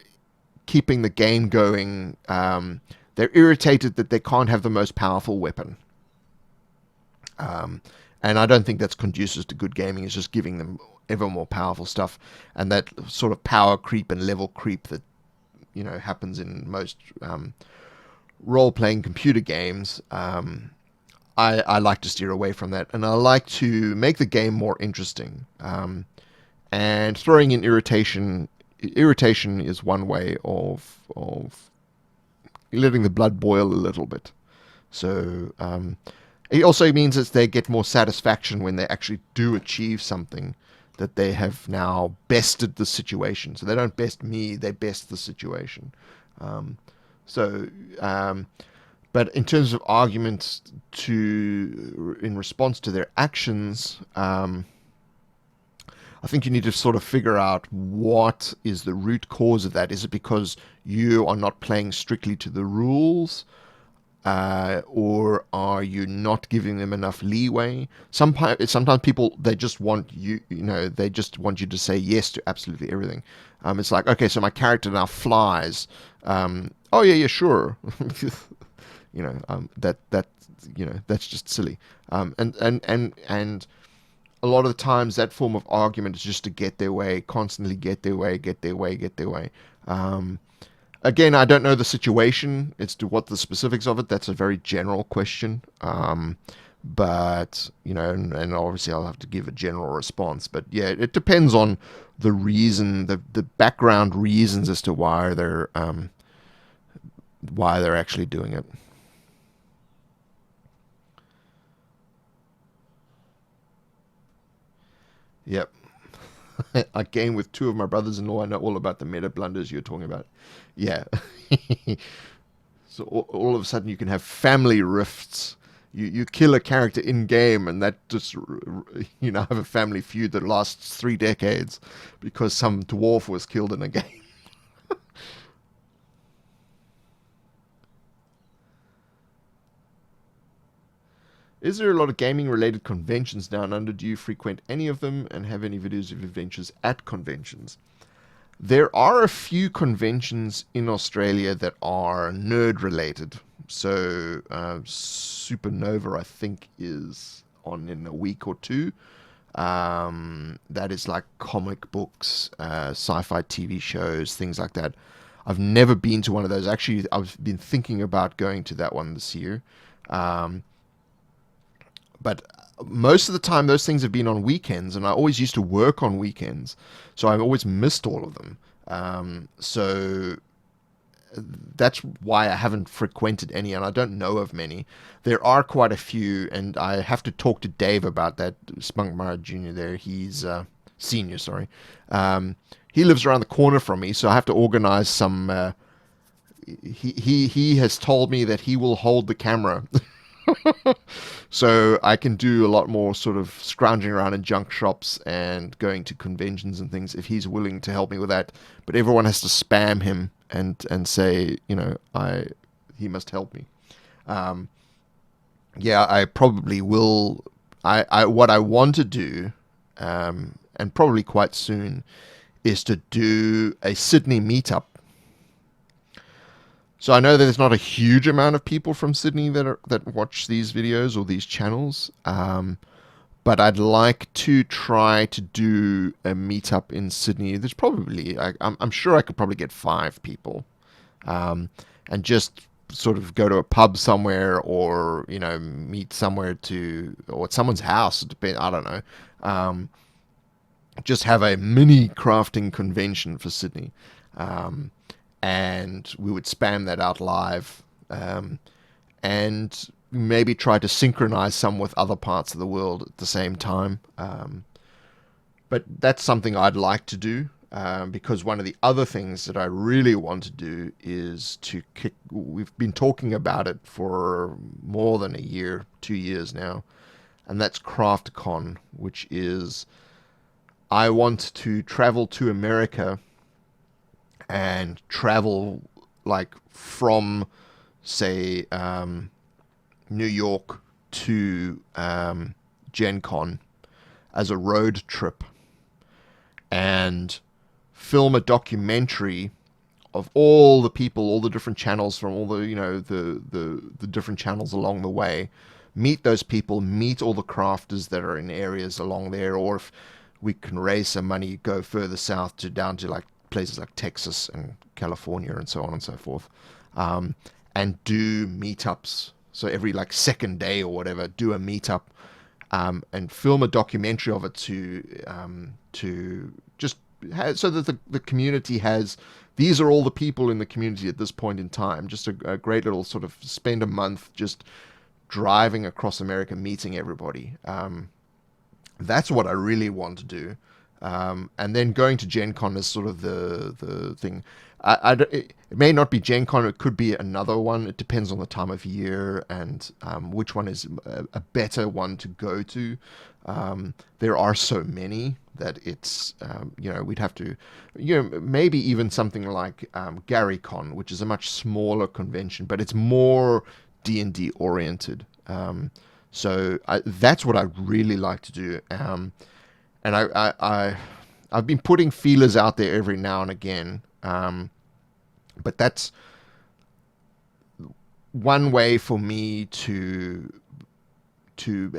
keeping the game going. They're irritated that they can't have the most powerful weapon. And I don't think that's conducive to good gaming. It's just giving them ever more powerful stuff, and that sort of power creep and level creep that happens in most role-playing computer games. I like to steer away from that, and I like to make the game more interesting. And throwing in irritation. Irritation is one way of letting the blood boil a little bit. So it also means that they get more satisfaction when they actually do achieve something, that they have now bested the situation. So they don't best me, they best the situation. Um, so, but in terms of arguments in response to their actions, I think you need to sort of figure out what is the root cause of that. Is it because you are not playing strictly to the rules? Or are you not giving them enough leeway? Sometimes people, they just want they just want you to say yes to absolutely everything. It's like, okay, so my character now flies. Oh yeah, sure. That's just silly. And a lot of the times that form of argument is just to get their way, constantly get their way, get their way, get their way. Again, I don't know the situation as to what the specifics of it. That's a very general question. But, and obviously I'll have to give a general response. But yeah, it depends on the reason, the background reasons as to why they're actually doing it. Yep. I game with two of my brothers-in-law. I know all about the meta blunders you're talking about. Yeah. So all of a sudden you can have family rifts. You kill a character in game, and that just have a family feud that lasts 3 decades because some dwarf was killed in a game. Is there a lot of gaming related conventions down under? Do you frequent any of them and have any videos of adventures at conventions? There are a few conventions in Australia that are nerd related. So, Supernova, I think, is on in a week or two. That is like comic books, sci-fi TV shows, things like that. I've never been to one of those. Actually, I've been thinking about going to that one this year. But most of the time, those things have been on weekends, and I always used to work on weekends, so I've always missed all of them. So that's why I haven't frequented any, and I don't know of many. There are quite a few, and I have to talk to Dave about that. Spunkmeyer Jr. there, he's senior, sorry. He lives around the corner from me, so I have to organize some. He has told me that he will hold the camera. So I can do a lot more sort of scrounging around in junk shops and going to conventions and things if he's willing to help me with that. But everyone has to spam him and say, he must help me. Yeah, I probably will. I what I want to do, and probably quite soon, is to do a Sydney meetup. So I know there's not a huge amount of people from Sydney that watch these videos or these channels, but I'd like to try to do a meetup in Sydney. There's probably, I'm sure I could probably get 5 people, and just sort of go to a pub somewhere, or meet somewhere or at someone's house. I don't know. Just have a mini crafting convention for Sydney. And we would spam that out live, and maybe try to synchronize some with other parts of the world at the same time. But that's something I'd like to do, because one of the other things that I really want to do is we've been talking about it for more than a year, 2 years now, and that's CraftCon, which is, I want to travel to America and travel like from, say, New York to Gen Con as a road trip, and film a documentary of all the people, all the different channels from all the the different channels along the way. Meet those people, meet all the crafters that are in areas along there, or if we can raise some money, go further south down to like places like Texas and California and so on and so forth, and do meetups. So every like second day or whatever, do a meetup, and film a documentary of it to just so that the community has, these are all the people in the community at this point in time. Just a great little sort of spend a month just driving across America, meeting everybody. That's what I really want to do. And then going to Gen Con is sort of the thing. It may not be Gen Con, it could be another one. It depends on the time of year and which one is a better one to go to. There are so many that it's, we'd have to, maybe even something like GaryCon, which is a much smaller convention, but it's more D&D oriented. So that's what I'd really like to do. And I've been putting feelers out there every now and again, but that's one way for me to do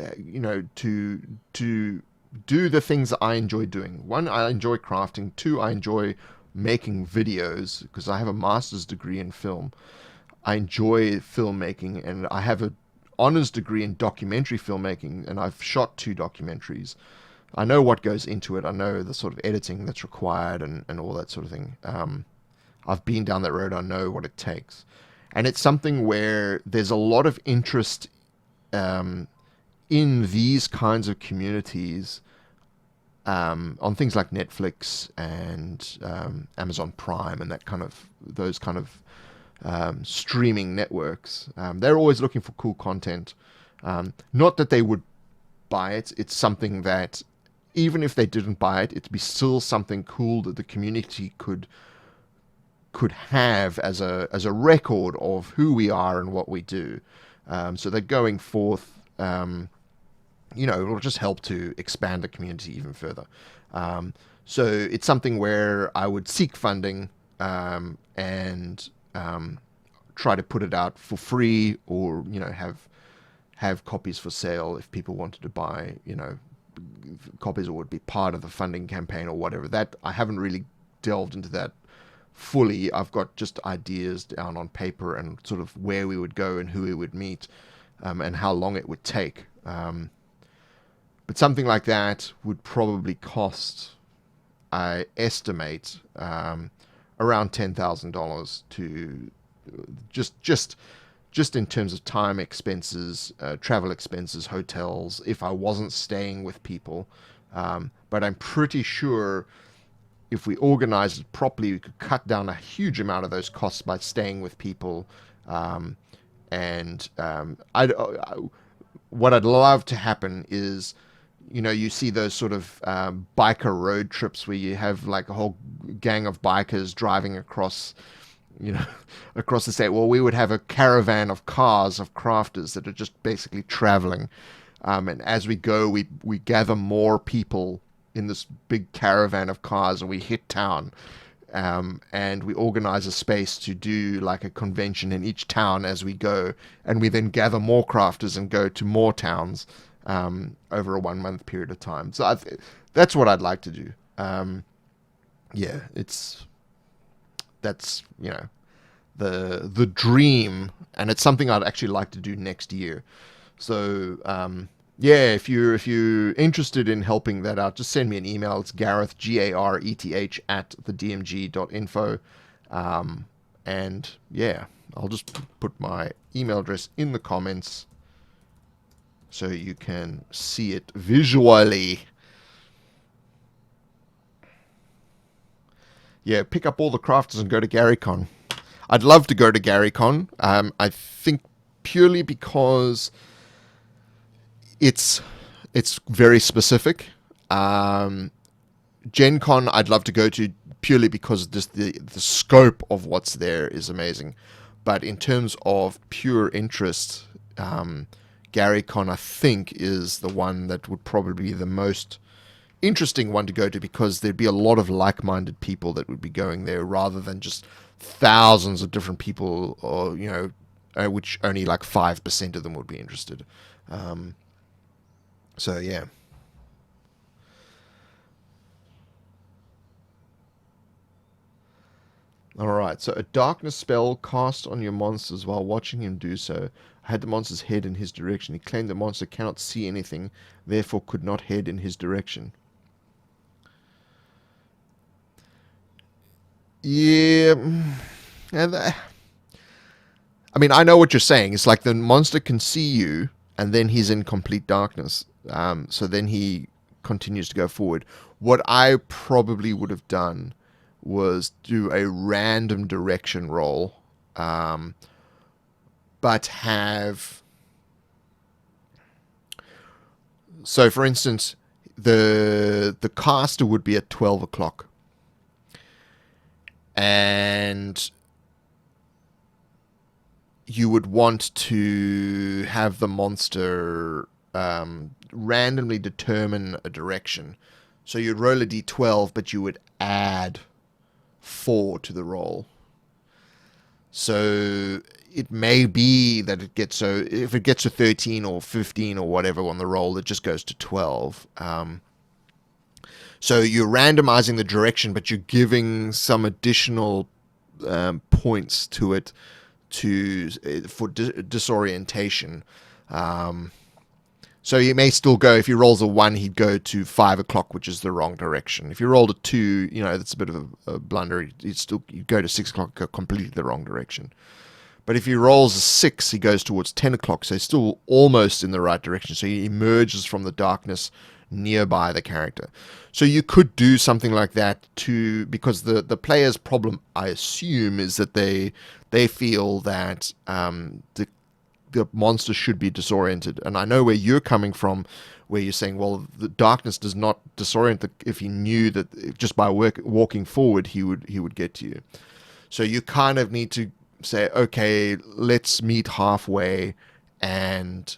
the things that I enjoy doing. 1, I enjoy crafting. 2, I enjoy making videos because I have a master's degree in film. I enjoy filmmaking, and I have an honors degree in documentary filmmaking, and I've shot 2 documentaries. I know what goes into it. I know the sort of editing that's required and all that sort of thing. I've been down that road. I know what it takes. And it's something where there's a lot of interest in these kinds of communities on things like Netflix and Amazon Prime and those kind of streaming networks. They're always looking for cool content. Not that they would buy it. It's something that, even if they didn't buy it, it'd be still something cool that the community could have as a record of who we are and what we do. So they're going forth it'll just help to expand the community even further. So it's something where I would seek funding and try to put it out for free, or have copies for sale if people wanted to buy copies, or would be part of the funding campaign or whatever. That I haven't really delved into that fully. I've got just ideas down on paper and sort of where we would go and who we would meet, and how long it would take. But something like that would probably cost, I estimate, around $10,000 to just in terms of time expenses, travel expenses, hotels, if I wasn't staying with people. But I'm pretty sure if we organized it properly, we could cut down a huge amount of those costs by staying with people. What I'd love to happen is, you see those sort of biker road trips where you have like a whole gang of bikers driving across across the state. Well, we would have a caravan of cars of crafters that are just basically traveling. And as we go, we gather more people in this big caravan of cars, and we hit town. And we organize a space to do like a convention in each town as we go. And we then gather more crafters and go to more towns over a 1 month period of time. So that's what I'd like to do. That's the dream, and it's something I'd actually like to do next year. So if you're interested in helping that out, just send me an email. It's Gareth, GARETH @thedmg.info. And I'll just put my email address in the comments so you can see it visually. Yeah, pick up all the crafters and go to GaryCon. I'd love to go to GaryCon. I think purely because it's very specific. Gen Con I'd love to go to purely because just the scope of what's there is amazing. But in terms of pure interest, GaryCon I think is the one that would probably be the most interesting one to go to, because there'd be a lot of like-minded people that would be going there, rather than just thousands of different people, or which only like 5% of them would be interested. So yeah. Alright, so a darkness spell cast on your monsters while watching him do so. I had the monster's head in his direction. He claimed the monster cannot see anything, therefore could not head in his direction. Yeah. I mean, I know what you're saying. It's like the monster can see you, and then he's in complete darkness. So then he continues to go forward. What I probably would have done was do a random direction roll, but have... So, for instance, the caster would be at 12 o'clock. And you would want to have the monster randomly determine a direction. So you'd roll a d12, but you would add 4 to the roll. So it may be that it gets, so if it gets to 13 or 15 or whatever on the roll, it just goes to 12. So you're randomizing the direction, but you're giving some additional points to it for disorientation. So you may still go, if he rolls a 1, he'd go to 5 o'clock, which is the wrong direction. If you rolled a 2, that's a bit of a blunder. You'd go to 6 o'clock, go completely the wrong direction. But if he rolls a 6, he goes towards 10 o'clock, so he's still almost in the right direction. So he emerges from the darkness nearby the character. So you could do something like that because the player's problem, I assume, is that they feel that the monster should be disoriented. And I know where you're coming from, where you're saying, well, the darkness does not disorient if he knew that just by walking forward he would get to you. So you kind of need to say, okay, let's meet halfway and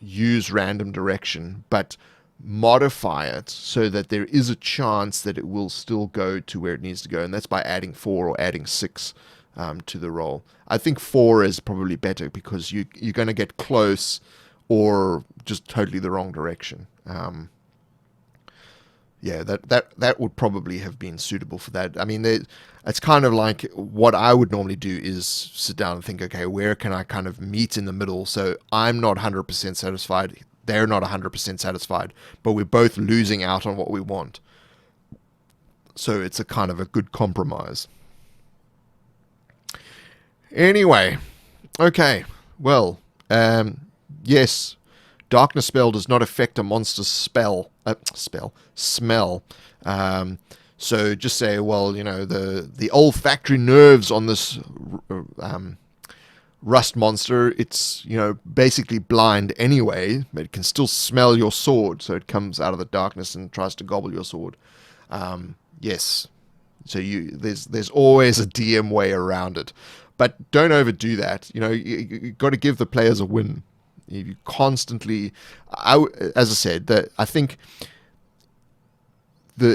use random direction, but modify it so that there is a chance that it will still go to where it needs to go, and that's by adding 4 or adding 6 to the roll. I think 4 is probably better because you're going to get close or just totally the wrong direction. Yeah, that would probably have been suitable for that. I mean, it's kind of like what I would normally do is sit down and think, okay, where can I kind of meet in the middle? So I'm not 100% satisfied. They're not 100% satisfied, but we're both losing out on what we want. So it's a kind of a good compromise. Anyway, okay, well, yes, Darkness Spell does not affect a monster's smell. So just say, well, the olfactory nerves on this rust monster, it's, basically blind anyway, but it can still smell your sword, so it comes out of the darkness and tries to gobble your sword. Yes, so there's always a DM way around it, but don't overdo that. You got to give the players a win. You constantly, as I said, that I think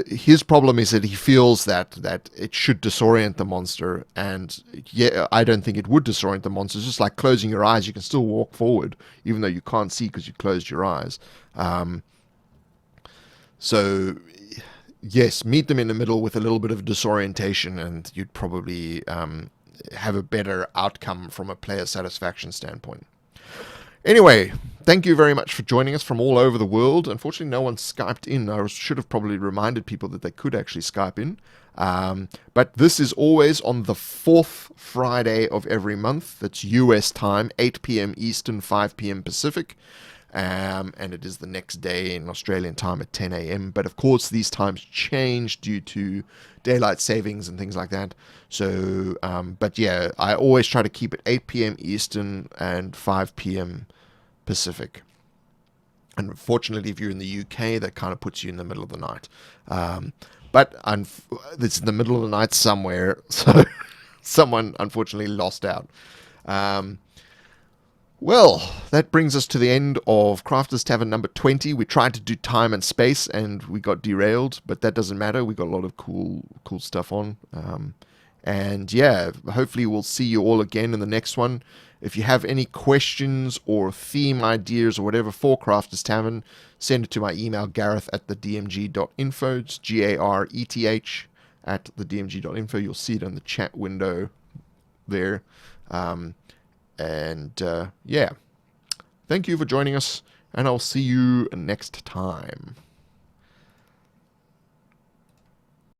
his problem is that he feels that it should disorient the monster, and yeah, I don't think it would disorient the monster. It's just like closing your eyes; you can still walk forward, even though you can't see because you closed your eyes. So, yes, meet them in the middle with a little bit of disorientation, and you'd probably have a better outcome from a player satisfaction standpoint. Anyway, thank you very much for joining us from all over the world. Unfortunately, no one Skyped in. I should have probably reminded people that they could actually Skype in. But this is always on the 4th Friday of every month. That's US time, 8 p.m. Eastern, 5 p.m. Pacific. And it is the next day in Australian time at 10 a.m. But of course, these times change due to daylight savings and things like that. So, but yeah, I always try to keep it 8 p.m. Eastern and 5 p.m. Pacific. And unfortunately, if you're in the UK, that kind of puts you in the middle of the night. But it's in the middle of the night somewhere, so someone unfortunately lost out. Well, that brings us to the end of Crafter's Tavern number 20. We tried to do time and space, and we got derailed, but that doesn't matter. We got a lot of cool stuff on. And yeah, hopefully we'll see you all again in the next one. If you have any questions or theme ideas or whatever for Crafter's Tavern, send it to my email, gareth@thedmg.info. It's GARETH @thedmg.info. You'll see it in the chat window there. Yeah, thank you for joining us, and I'll see you next time.